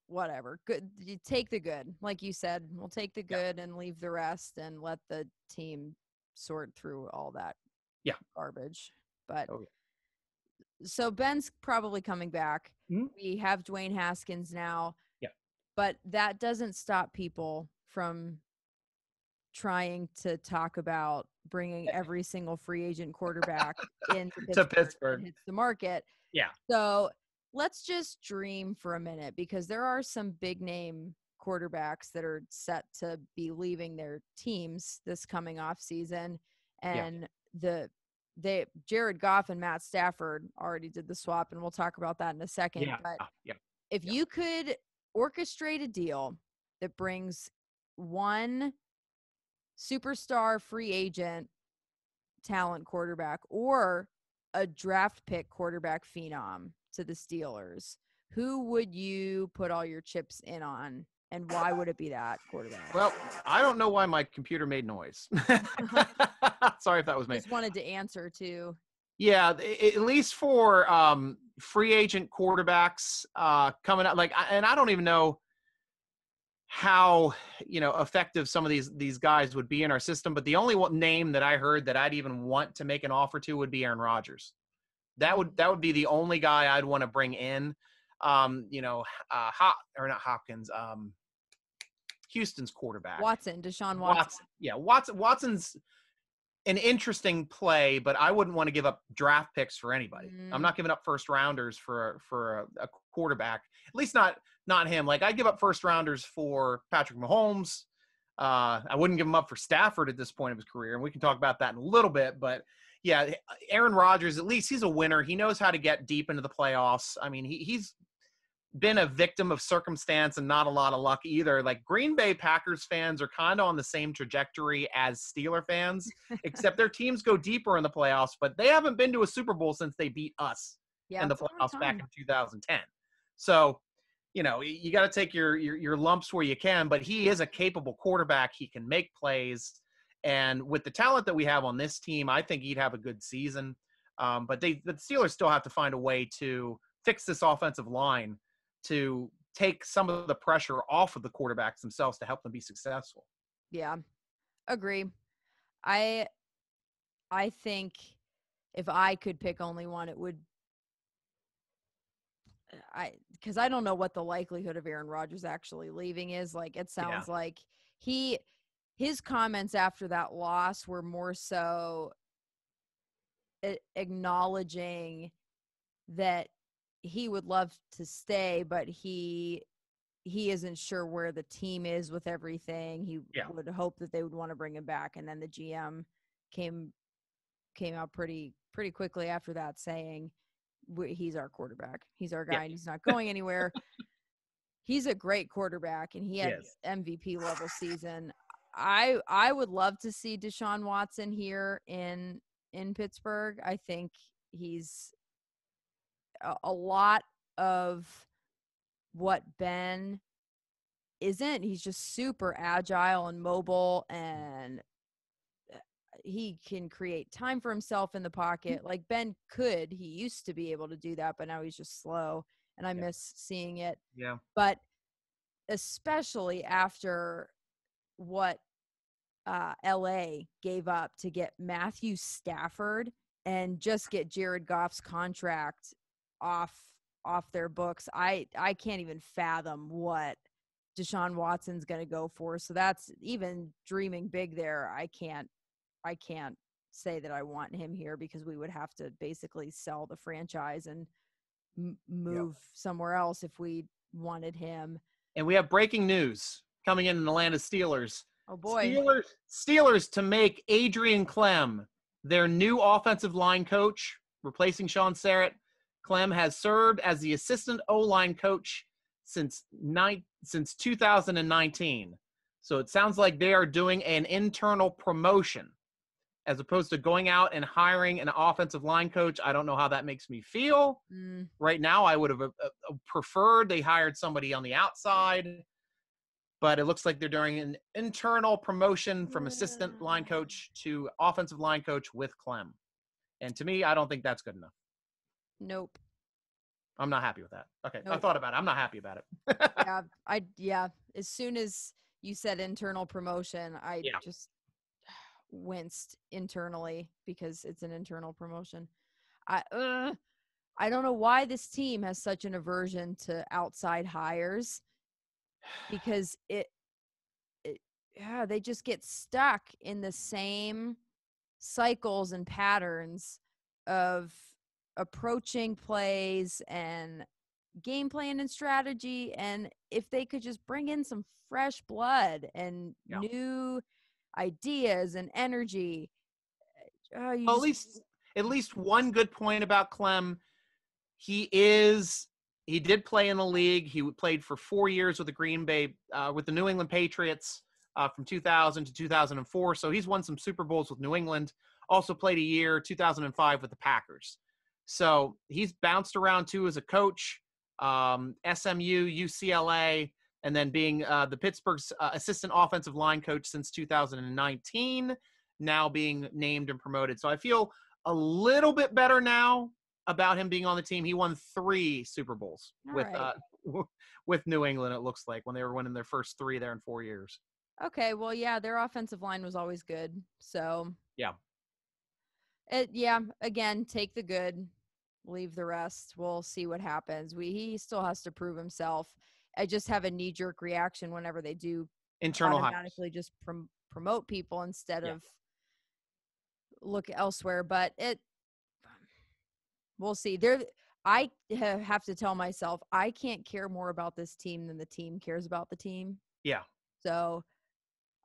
Whatever. Good. You take the good. Like you said, we'll take the Yeah. good and leave the rest and let the team sort through all that garbage. But Oh, so Ben's probably coming back. Mhm. We have Dwayne Haskins now. Yeah. But that doesn't stop people from trying to talk about bringing every single free agent quarterback into To Pittsburgh that Pittsburgh. hits the market. Yeah. So let's just dream for a minute, because there are some big name quarterbacks that are set to be leaving their teams this coming off season. Yeah. And Jared Goff and Matt Stafford already did the swap, and we'll talk about that in a second. Yeah. But Yeah. if you could orchestrate a deal that brings one superstar free agent talent quarterback or a draft pick quarterback phenom to the Steelers, who would you put all your chips in on, and why would it be that quarterback? Well, I don't know why my computer made noise. Sorry if that was me. Just wanted to answer too. Yeah, at least for free agent quarterbacks coming out, and I don't even know how effective some of these guys would be in our system, but the only name that I heard that I'd even want to make an offer to would be Aaron Rodgers. That would be the only guy I'd want to bring in. Or not Hopkins, Houston's quarterback. Deshaun Watson. Yeah, Watson's an interesting play, but I wouldn't want to give up draft picks for anybody. I'm not giving up first rounders for a quarterback. At least not him. Like, I'd give up first rounders for Patrick Mahomes. I wouldn't give him up for Stafford at this point of his career, and we can talk about that in a little bit. But yeah, Aaron Rodgers, at least he's a winner. He knows how to get deep into the playoffs. I mean, he's been a victim of circumstance and not a lot of luck either. Like, Green Bay Packers fans are kind of on the same trajectory as Steeler fans, except their teams go deeper in the playoffs, but they haven't been to a Super Bowl since they beat us in the playoffs back in 2010. So, you got to take your lumps where you can, but he is a capable quarterback. He can make plays. And with the talent that we have on this team, I think he'd have a good season. But the Steelers still have to find a way to fix this offensive line to take some of the pressure off of the quarterbacks themselves to help them be successful. Yeah, agree. I think if I could pick only one, it would because I don't know what the likelihood of Aaron Rodgers actually leaving is. Like, it sounds like his comments after that loss were more so acknowledging that he would love to stay, but he isn't sure where the team is with everything. He would hope that they would want to bring him back. And then the GM came out pretty quickly after that saying, he's our quarterback. He's our guy, and he's not going anywhere. He's a great quarterback, and he had Yes. MVP level season. I would love to see Deshaun Watson here in Pittsburgh. I think he's a lot of what Ben isn't. He's just super agile and mobile, and he can create time for himself in the pocket. Like Ben could. He used to be able to do that, but now he's just slow, and I Yeah. miss seeing it. Yeah. But especially after what LA gave up to get Matthew Stafford and just get Jared Goff's contract off their books. I can't even fathom what Deshaun Watson's going to go for. So that's even dreaming big there. I can't say that I want him here, because we would have to basically sell the franchise and move somewhere else if we wanted him. And we have breaking news coming in the land of Steelers. Oh boy. Steelers to make Adrian Clem their new offensive line coach, replacing Sean Sarrett. Clem has served as the assistant O-line coach since 2019. So it sounds like they are doing an internal promotion as opposed to going out and hiring an offensive line coach. I don't know how that makes me feel. Right now, I would have preferred they hired somebody on the outside. But it looks like they're doing an internal promotion from assistant line coach to offensive line coach with Clem. And to me, I don't think that's good enough. Nope. I'm not happy with that. Okay. Nope. I thought about it. I'm not happy about it. Yeah. As soon as you said internal promotion, I just winced internally, because it's an internal promotion. I don't know why this team has such an aversion to outside hires, because they just get stuck in the same cycles and patterns of approaching plays and game plan and strategy. And if they could just bring in some fresh blood and new ideas and energy. At least one good point about Clem. He did play in the league. He played for 4 years with the New England Patriots from 2000 to 2004. So he's won some Super Bowls with New England. Also played a year, 2005, with the Packers. So he's bounced around too as a coach, SMU, UCLA, and then being the Pittsburgh's assistant offensive line coach since 2019, now being named and promoted. So I feel a little bit better now about him being on the team. He won 3 Super Bowls with New England, it looks like, when they were winning their first 3 there in 4 years. Okay, well, yeah, their offensive line was always good. So yeah. Again, take the good, leave the rest. We'll see what happens. He still has to prove himself. I just have a knee-jerk reaction whenever they do internal automatically just promote people instead of look elsewhere. But we'll see. I have to tell myself I can't care more about this team than the team cares about the team. Yeah. So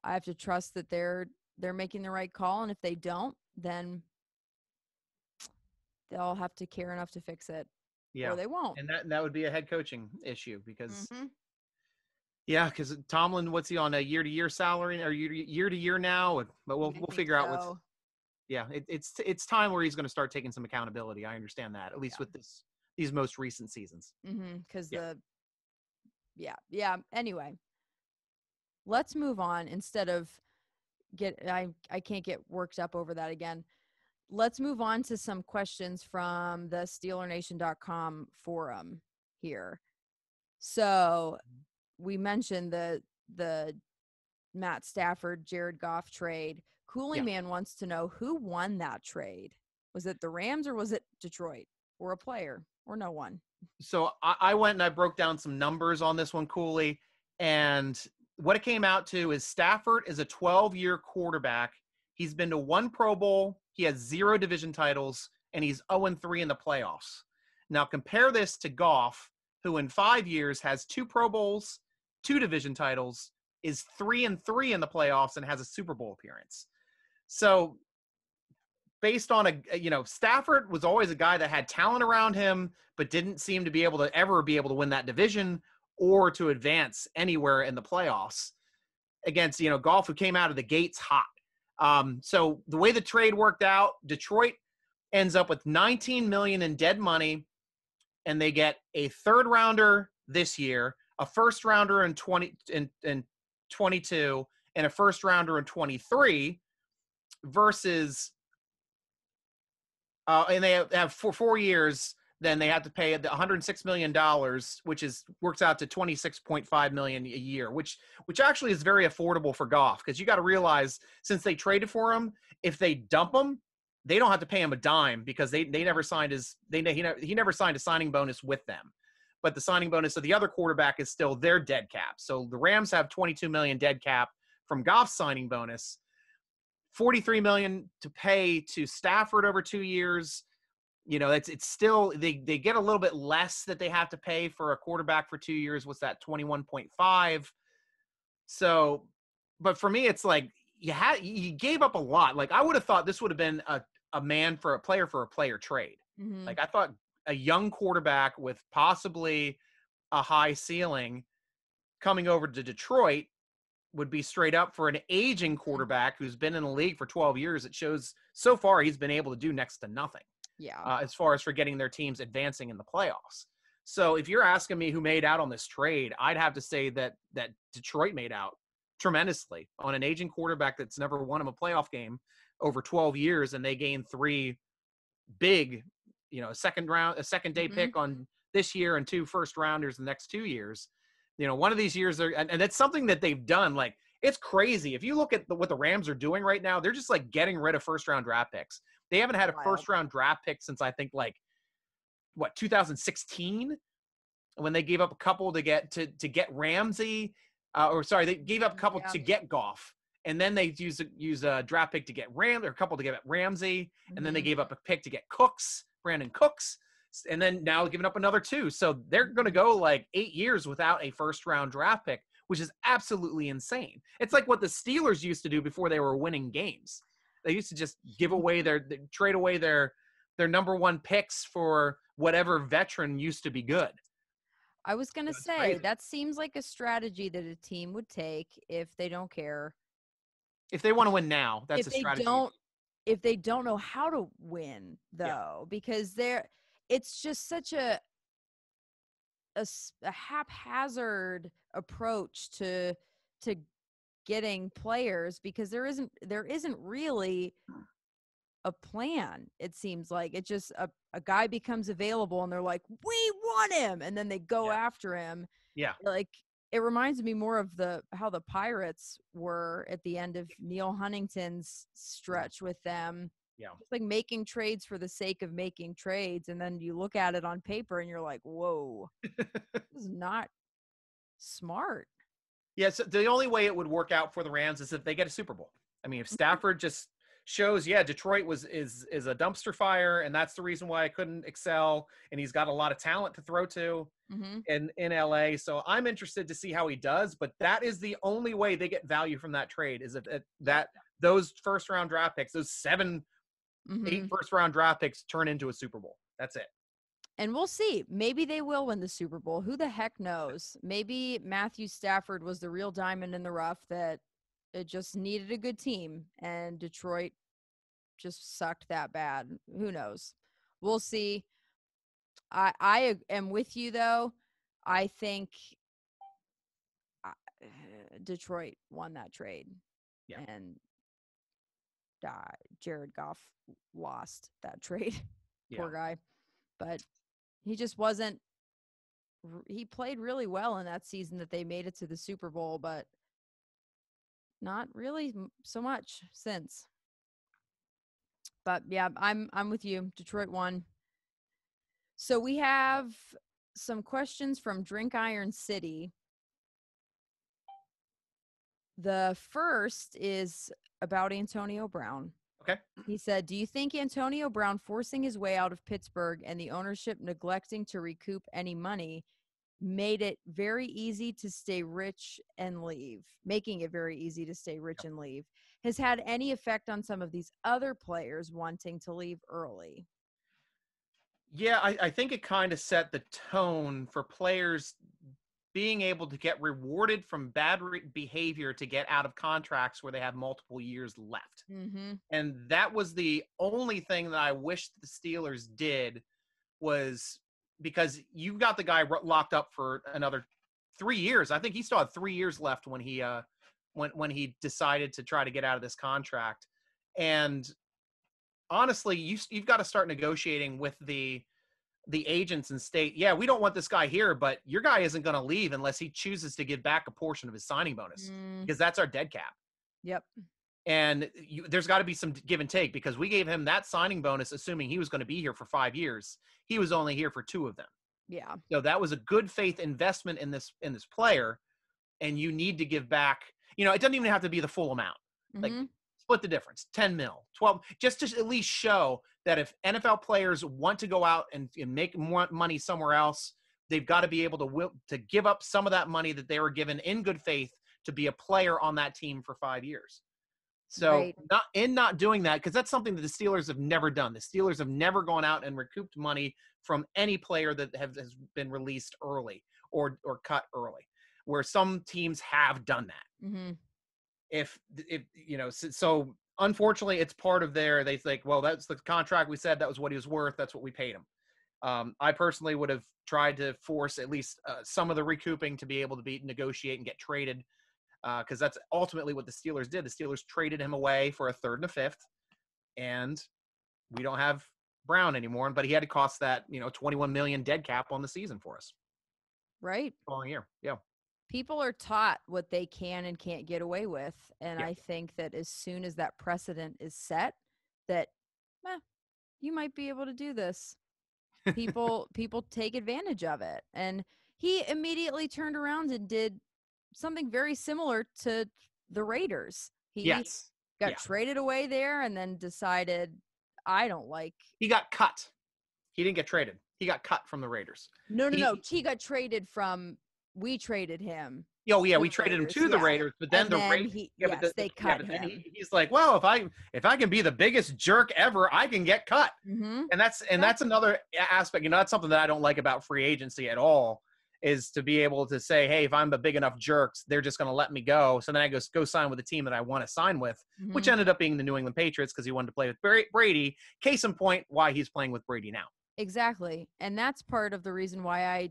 I have to trust that they're making the right call, and if they don't, then they'll have to care enough to fix it. Yeah. Or they won't. And that would be a head coaching issue, because because Tomlin, what's he on, a year-to-year salary or year-to-year now? But we'll figure out it's time where he's going to start taking some accountability. I understand that, at least with these most recent seasons. Because anyway, let's move on instead of I can't get worked up over that again. Let's move on to some questions from the SteelerNation.com forum here. So we mentioned the Matt Stafford, Jared Goff trade. Cooling Man wants to know who won that trade. Was it the Rams or was it Detroit, or a player, or no one? So I went and I broke down some numbers on this one, Cooley, and what it came out to is Stafford is a 12-year quarterback. He's been to 1 Pro Bowl. He has 0 division titles, and he's 0-3 in the playoffs. Now compare this to Goff, who in 5 years has 2 Pro Bowls, 2 division titles, is 3-3 in the playoffs, and has a Super Bowl appearance. So based on Stafford was always a guy that had talent around him, but didn't seem to ever be able to win that division or to advance anywhere in the playoffs against, Goff, who came out of the gates hot. So the way the trade worked out, Detroit ends up with $19 million in dead money, and they get a third rounder this year, a first rounder in 22, and a first rounder in 23 versus and they have for 4 years. Then they have to pay the $106 million, which works out to $26.5 million a year, which actually is very affordable for Goff, because you got to realize, since they traded for him, if they dump him, they don't have to pay him a dime, because they never signed he never signed a signing bonus with them. But the signing bonus of the other quarterback is still their dead cap. So the Rams have $22 million dead cap from Goff's signing bonus, $43 million to pay to Stafford over 2 years. It's still, they get a little bit less that they have to pay for a quarterback for 2 years. What's that? 21.5. So, but for me, it's like you gave up a lot. Like, I would have thought this would have been a man for a player trade. Mm-hmm. Like, I thought a young quarterback with possibly a high ceiling coming over to Detroit would be straight up for an aging quarterback who's been in the league for 12 years. It shows so far he's been able to do next to nothing. Yeah. As far as for getting their teams advancing in the playoffs. So if you're asking me who made out on this trade, I'd have to say that Detroit made out tremendously on an aging quarterback that's never won him a playoff game over 12 years, and they gained 3 big, a second day pick on this year and 2 first rounders the next 2 years. One of these years, and that's something that they've done. Like, it's crazy. If you look at what the Rams are doing right now, they're just like getting rid of first round draft picks. They haven't had a first round draft pick since, I think, 2016, when they gave up a couple to get Ramsey, they gave up a couple to get Goff, and then they use a draft pick to get or a couple to get Ramsey, and then they gave up a pick to get Brandon Cooks, and then now giving up another 2. So they're going to go 8 years without a first round draft pick, which is absolutely insane. It's like what the Steelers used to do before they were winning games. They used to just trade away their number 1 picks for whatever veteran used to be good. I was going to say, crazy. That seems like a strategy that a team would take if they don't care. If they want to win now, that's a strategy. If they don't know how to win, though, because it's just such a haphazard approach to getting players, because there isn't really a plan. It seems like it's just a guy becomes available and they're like, we want him, and then they go after him. Yeah. Like, it reminds me more of how the Pirates were at the end of Neil Huntington's stretch with them. Yeah. Just like making trades for the sake of making trades, and then you look at it on paper and you're like, whoa, this is not smart. Yeah, so the only way it would work out for the Rams is if they get a Super Bowl. I mean, if Stafford just shows, Detroit is a dumpster fire, and that's the reason why I couldn't excel, and he's got a lot of talent to throw to in LA. So I'm interested to see how he does, but that is the only way they get value from that trade, is that those first round draft picks, those 8 first round draft picks, turn into a Super Bowl. That's it. And we'll see. Maybe they will win the Super Bowl. Who the heck knows? Maybe Matthew Stafford was the real diamond in the rough that it just needed a good team, and Detroit just sucked that bad. Who knows? We'll see. I am with you, though. I think Detroit won that trade. Yeah. And Jared Goff lost that trade. Poor guy. But he just wasn't – he played really well in that season that they made it to the Super Bowl, but not really so much since. But, yeah, I'm with you. Detroit won. So we have some questions from Drink Iron City. The first is about Antonio Brown. Okay. He said, do you think Antonio Brown forcing his way out of Pittsburgh and the ownership neglecting to recoup any money made it very easy to stay rich and leave, making it very easy to stay rich and leave, has had any effect on some of these other players wanting to leave early? Yeah, I think it kind of set the tone for players being able to get rewarded from bad behavior to get out of contracts where they have multiple years left. Mm-hmm. And that was the only thing that I wished the Steelers did, was because you got the guy locked up for another 3 years. I think he still had 3 years left when he decided to try to get out of this contract. And honestly, you've got to start negotiating with the agents and state, yeah, we don't want this guy here, but your guy isn't going to leave unless he chooses to give back a portion of his signing bonus, because that's our dead cap. Yep. And there's got to be some give and take, because we gave him that signing bonus assuming he was going to be here for 5 years. He was only here for 2 of them. Yeah. So that was a good faith investment in this player, and you need to give back. It doesn't even have to be the full amount. Like, split the difference, 10 mil, 12, just to at least show that if NFL players want to go out and make more money somewhere else, they've got to be able to give up some of that money that they were given in good faith to be a player on that team for 5 years. So not doing that, because that's something that the Steelers have never done. The Steelers have never gone out and recouped money from any player that has been released early or cut early, where some teams have done that. Mm-hmm. If so unfortunately it's part of they think, well, that's the contract we said, that was what he was worth, that's what we paid him. I personally would have tried to force at least some of the recouping to be able to negotiate and get traded, because that's ultimately what the Steelers did. The Steelers traded him away for a 3rd and a 5th, and we don't have Brown anymore, but he had to cost that $21 million dead cap on the season for us. Right. Following year. Yeah. People are taught what they can and can't get away with. And I think that as soon as that precedent is set, that you might be able to do this. People take advantage of it. And he immediately turned around and did something very similar to the Raiders. He got traded away there and then decided, he got cut. He didn't get traded. He got cut from the Raiders. No. He got traded from... We traded him. Oh yeah, we traded him to the Raiders, but then they cut him. He's like, well, if I can be the biggest jerk ever, I can get cut. Mm-hmm. And that's another aspect. That's something that I don't like about free agency at all, is to be able to say, hey, if I'm a big enough jerk, they're just going to let me go. So then I go sign with the team that I want to sign with, which ended up being the New England Patriots, because he wanted to play with Brady. Case in point, why he's playing with Brady now. Exactly, and that's part of the reason why I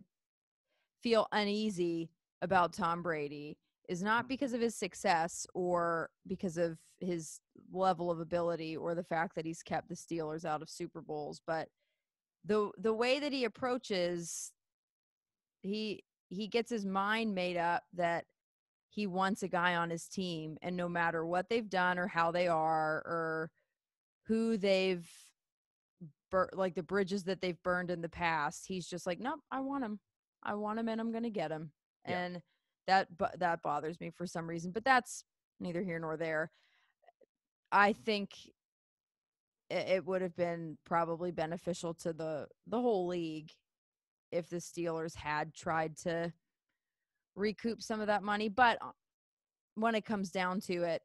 feel uneasy about Tom Brady, is not because of his success or because of his level of ability or the fact that he's kept the Steelers out of Super Bowls, but the way that he approaches, he gets his mind made up that he wants a guy on his team, and no matter what they've done or how they are or who they've like the bridges that they've burned in the past, he's just like, nope, I want him and I'm going to get him. Yeah. And that bothers me for some reason, but that's neither here nor there. I think it would have been probably beneficial to the whole league if the Steelers had tried to recoup some of that money. But when it comes down to it,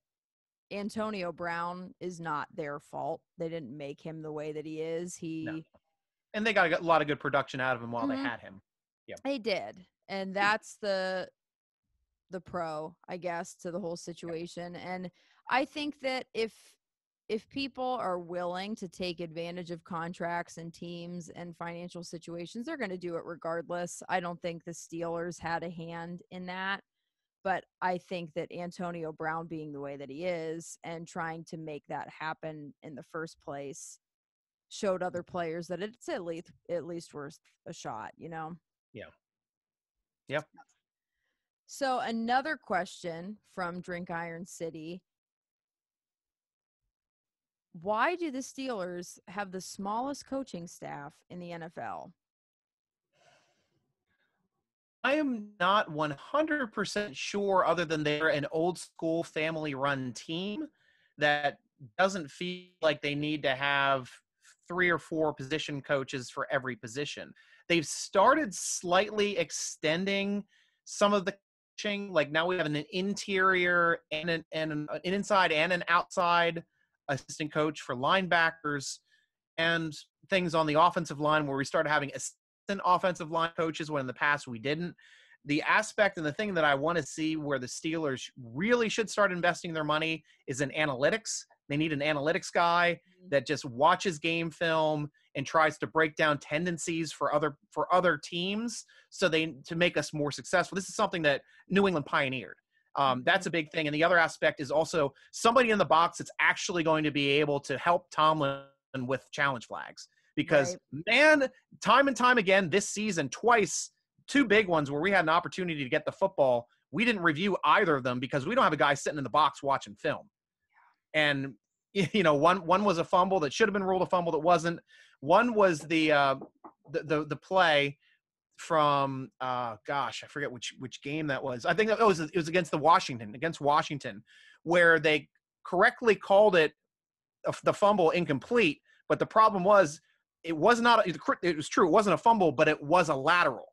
Antonio Brown is not their fault. They didn't make him the way that he is. And they got a lot of good production out of him while they had him. Yeah, they did. And that's the pro, I guess, to the whole situation. And I think that if people are willing to take advantage of contracts and teams and financial situations, they're going to do it regardless. I don't think the Steelers had a hand in that, but I think that Antonio Brown being the way that he is and trying to make that happen in the first place showed other players that it's at least worth a shot, Yeah. Yep. So another question from Drink Iron City. Why do the Steelers have the smallest coaching staff in the NFL? I am not 100% sure, other than they're an old school family run team that doesn't feel like they need to have 3 or 4 position coaches for every position. They've started slightly extending some of the coaching. Like now we have an interior and an inside and an outside assistant coach for linebackers, and things on the offensive line where we started having assistant offensive line coaches when in the past we didn't. the aspect and the thing that I want to see where the Steelers really should start investing their money is in analytics. They need an analytics guy that just watches game film and tries to break down tendencies for other teams to make us more successful. This is something that New England pioneered. That's a big thing. And the other aspect is also somebody in the box that's actually going to be able to help Tomlin with challenge flags. Because, man, time and time again this season, twice, two big ones where we had an opportunity to get the football, we didn't review either of them because we don't have a guy sitting in the box watching film. And, one was a fumble that should have been ruled a fumble that wasn't. One was the play from I forget which game that was. I think it was against Washington, where they correctly called it the fumble incomplete, but the problem was it was true, it wasn't a fumble, but it was a lateral.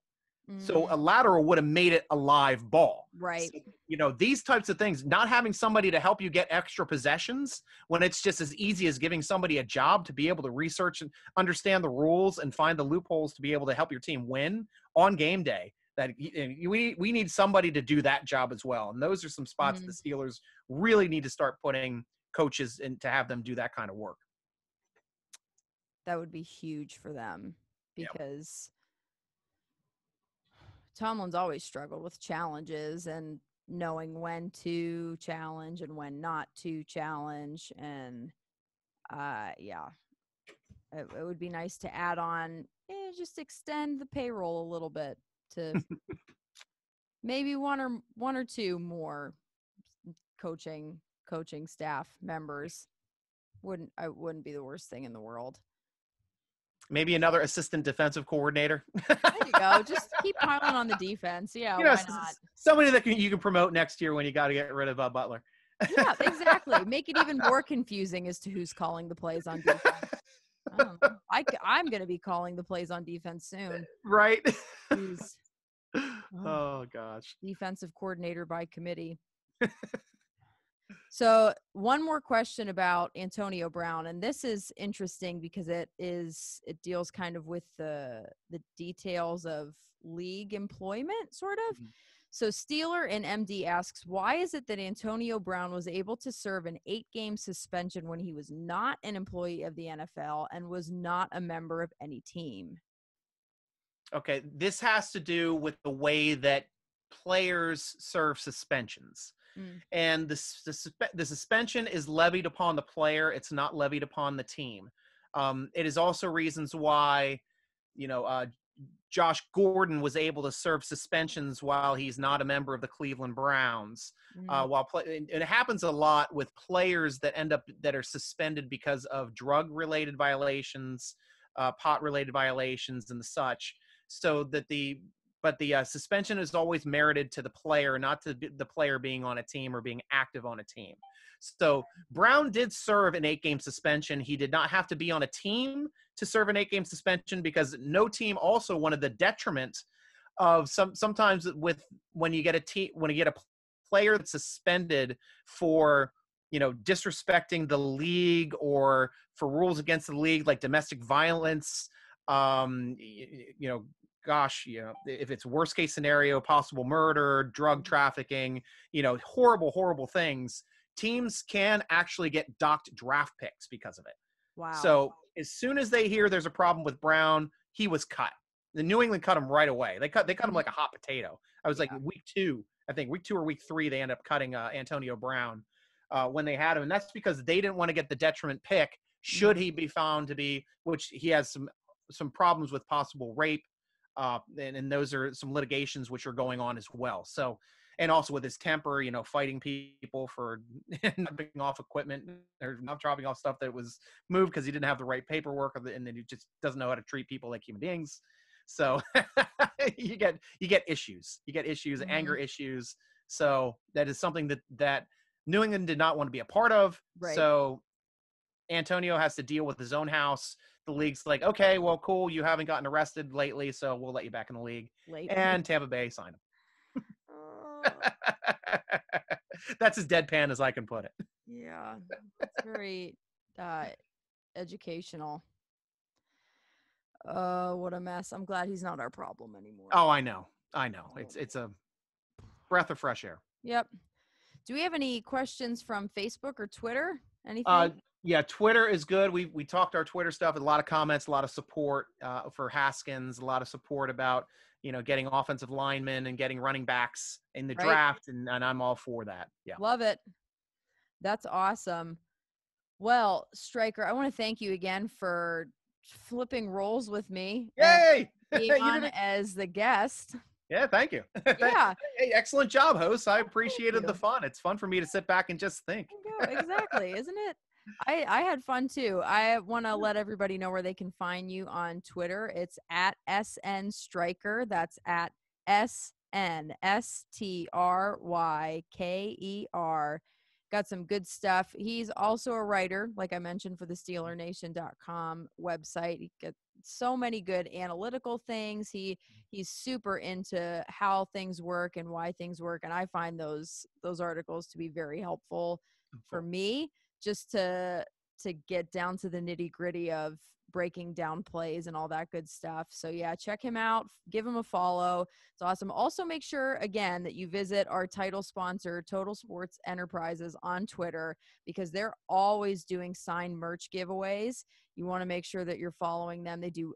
So a lateral would have made it a live ball. Right. So, these types of things, not having somebody to help you get extra possessions when it's just as easy as giving somebody a job to be able to research and understand the rules and find the loopholes to be able to help your team win on game day. That we need somebody to do that job as well. And those are some spots the Steelers really need to start putting coaches in to have them do that kind of work. That would be huge for them because Tomlin's always struggled with challenges and knowing when to challenge and when not to challenge. And it would be nice to add on, just extend the payroll a little bit to maybe one or two more coaching staff members. Wouldn't be the worst thing in the world. Maybe another assistant defensive coordinator. There you go. Just keep piling on the defense. Yeah, why not? Somebody that you can promote next year when you got to get rid of Butler. Yeah, exactly. Make it even more confusing as to who's calling the plays on defense. I don't know. I'm going to be calling the plays on defense soon. Right. Oh, gosh. Defensive coordinator by committee. So one more question about Antonio Brown, and this is interesting because it deals kind of with the details of league employment, sort of. Mm-hmm. So Steeler and MD asks, why is it that Antonio Brown was able to serve an 8-game suspension when he was not an employee of the NFL and was not a member of any team? Okay, this has to do with the way that players serve suspensions. And the suspension is levied upon the player. It's not levied upon the team. It is also reasons why, Josh Gordon was able to serve suspensions while he's not a member of the Cleveland Browns. And it happens a lot with players that are suspended because of drug-related violations, pot-related violations, and the such. So that the suspension is always merited to the player, not to the player being on a team or being active on a team. So Brown did serve an 8-game suspension. He did not have to be on a team to serve an 8-game suspension because no team also wanted the detriment of sometimes when you get a player that's suspended for disrespecting the league or for rules against the league like domestic violence. If it's worst case scenario, possible murder, drug trafficking, horrible things, teams can actually get docked draft picks because of it. Wow. So as soon as they hear there's a problem with Brown, he was cut. The New England cut him right away. They cut him like a hot potato. I was like week 2 or week 3, they end up cutting Antonio Brown when they had him. And that's because they didn't want to get the detriment pick should he be found to be, which he has some problems with possible rape. And those are some litigations which are going on as well. So, and also with his temper, fighting people for not picking off equipment or not dropping off stuff that was moved because he didn't have the right paperwork, and then he just doesn't know how to treat people like human beings. So you get issues, anger issues. So that is something that New England did not want to be a part of. Right. So Antonio has to deal with his own house. The league's like, okay, well, cool. You haven't gotten arrested lately, so we'll let you back in the league. And Tampa Bay signed him. That's as deadpan as I can put it. Yeah, it's very educational. What a mess. I'm glad he's not our problem anymore. Oh, I know. I know. It's a breath of fresh air. Yep. Do we have any questions from Facebook or Twitter? Uh, Anything? yeah, Twitter is good. We talked our Twitter stuff, a lot of comments, a lot of support for Haskins, a lot of support about, getting offensive linemen and getting running backs in the Right. draft. And I'm all for that. Yeah. Love it. That's awesome. Well, Stryker, I want to thank you again for flipping roles with me and Yay! being You on did it. as the guest. Yeah, thank you. Yeah. Hey, excellent job, host. I Thank appreciated the you. fun. It's fun for me to sit back and just think. There you go. Exactly. Isn't it? I had fun too. I want to let everybody know where they can find you on Twitter. It's at SN Stryker. That's at SNSTRYKER. Got some good stuff. He's also a writer, like I mentioned, for the SteelerNation.com website. He got so many good analytical things. He's super into how things work and why things work, and I find those articles to be very helpful for me, just to get down to the nitty-gritty of breaking down plays and all that good stuff. So yeah, check him out, give him a follow. It's awesome. Also make sure again that you visit our title sponsor, Total Sports Enterprises, on Twitter, because they're always doing signed merch giveaways. You want to make sure that you're following them. They do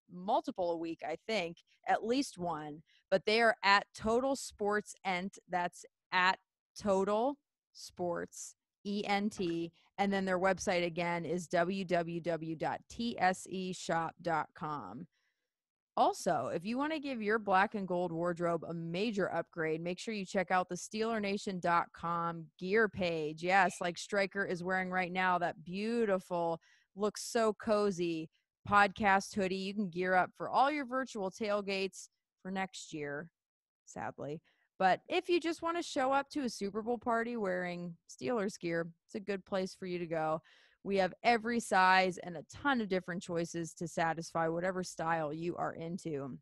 multiple a week, I think, at least one, but they are at Total Sports Ent. That's at Total Sports ENT, and then their website again is www.tseshop.com. Also, if you want to give your black and gold wardrobe a major upgrade, make sure you check out the SteelerNation.com gear page. Yes, like Stryker is wearing right now, that beautiful, looks so cozy podcast hoodie. You can gear up for all your virtual tailgates for next year, sadly. But if you just want to show up to a Super Bowl party wearing Steelers gear, it's a good place for you to go. We have every size and a ton of different choices to satisfy whatever style you are into.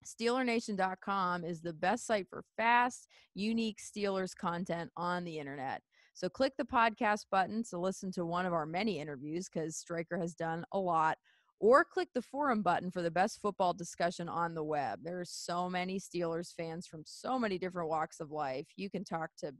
SteelerNation.com is the best site for fast, unique Steelers content on the internet. So click the podcast button to listen to one of our many interviews, because Stryker has done a lot, or click the forum button for the best football discussion on the web. There are so many Steelers fans from so many different walks of life. You can talk to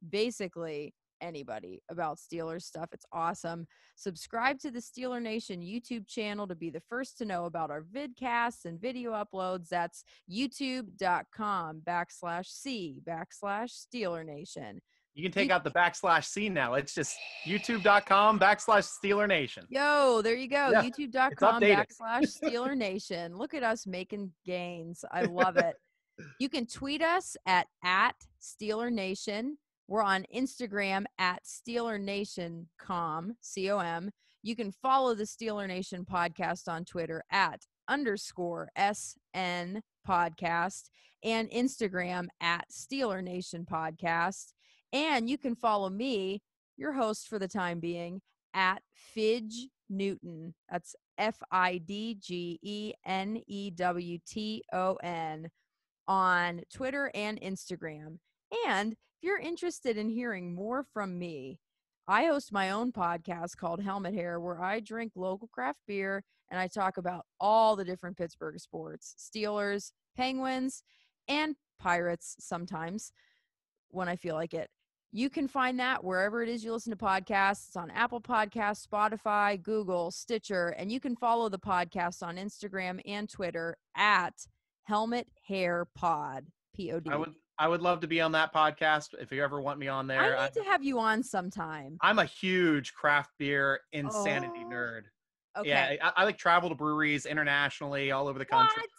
basically anybody about Steelers stuff. It's awesome. Subscribe to the Steeler Nation YouTube channel to be the first to know about our vidcasts and video uploads. That's youtube.com/C/Steeler Nation. You can take out the /C now. It's just youtube.com/Steeler Nation. Yo, there you go. Yeah, youtube.com/Steeler Nation. Look at us making gains. I love it. You can tweet us at Steeler Nation. We're on Instagram at SteelerNation.com, COM. You can follow the Steeler Nation podcast on Twitter at _SN podcast, and Instagram at Steeler Nation podcast. And you can follow me, your host for the time being, at Fidge Newton. That's FIDGENEWTON on Twitter and Instagram. And if you're interested in hearing more from me, I host my own podcast called Helmet Hair, where I drink local craft beer and I talk about all the different Pittsburgh sports, Steelers, Penguins, and Pirates sometimes when I feel like it. You can find that wherever it is you listen to podcasts. It's on Apple Podcasts, Spotify, Google, Stitcher, and you can follow the podcast on Instagram and Twitter at Helmet Hair Pod, POD. I would love to be on that podcast if you ever want me on there. I need to have you on sometime. I'm a huge craft beer insanity nerd. Okay. Yeah, I like travel to breweries internationally, all over the country. What?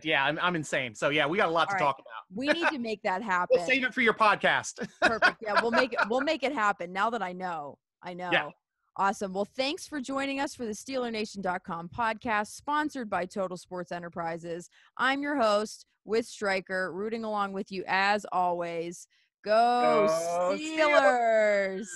Yeah, I'm insane. So yeah, we got a lot to talk about. We need to make that happen. We'll save it for your podcast. Perfect. Yeah, we'll make it happen. Now that I know. Yeah. Awesome. Well, thanks for joining us for the SteelerNation.com podcast, sponsored by Total Sports Enterprises. I'm your host with Stryker, rooting along with you as always. Go Steelers!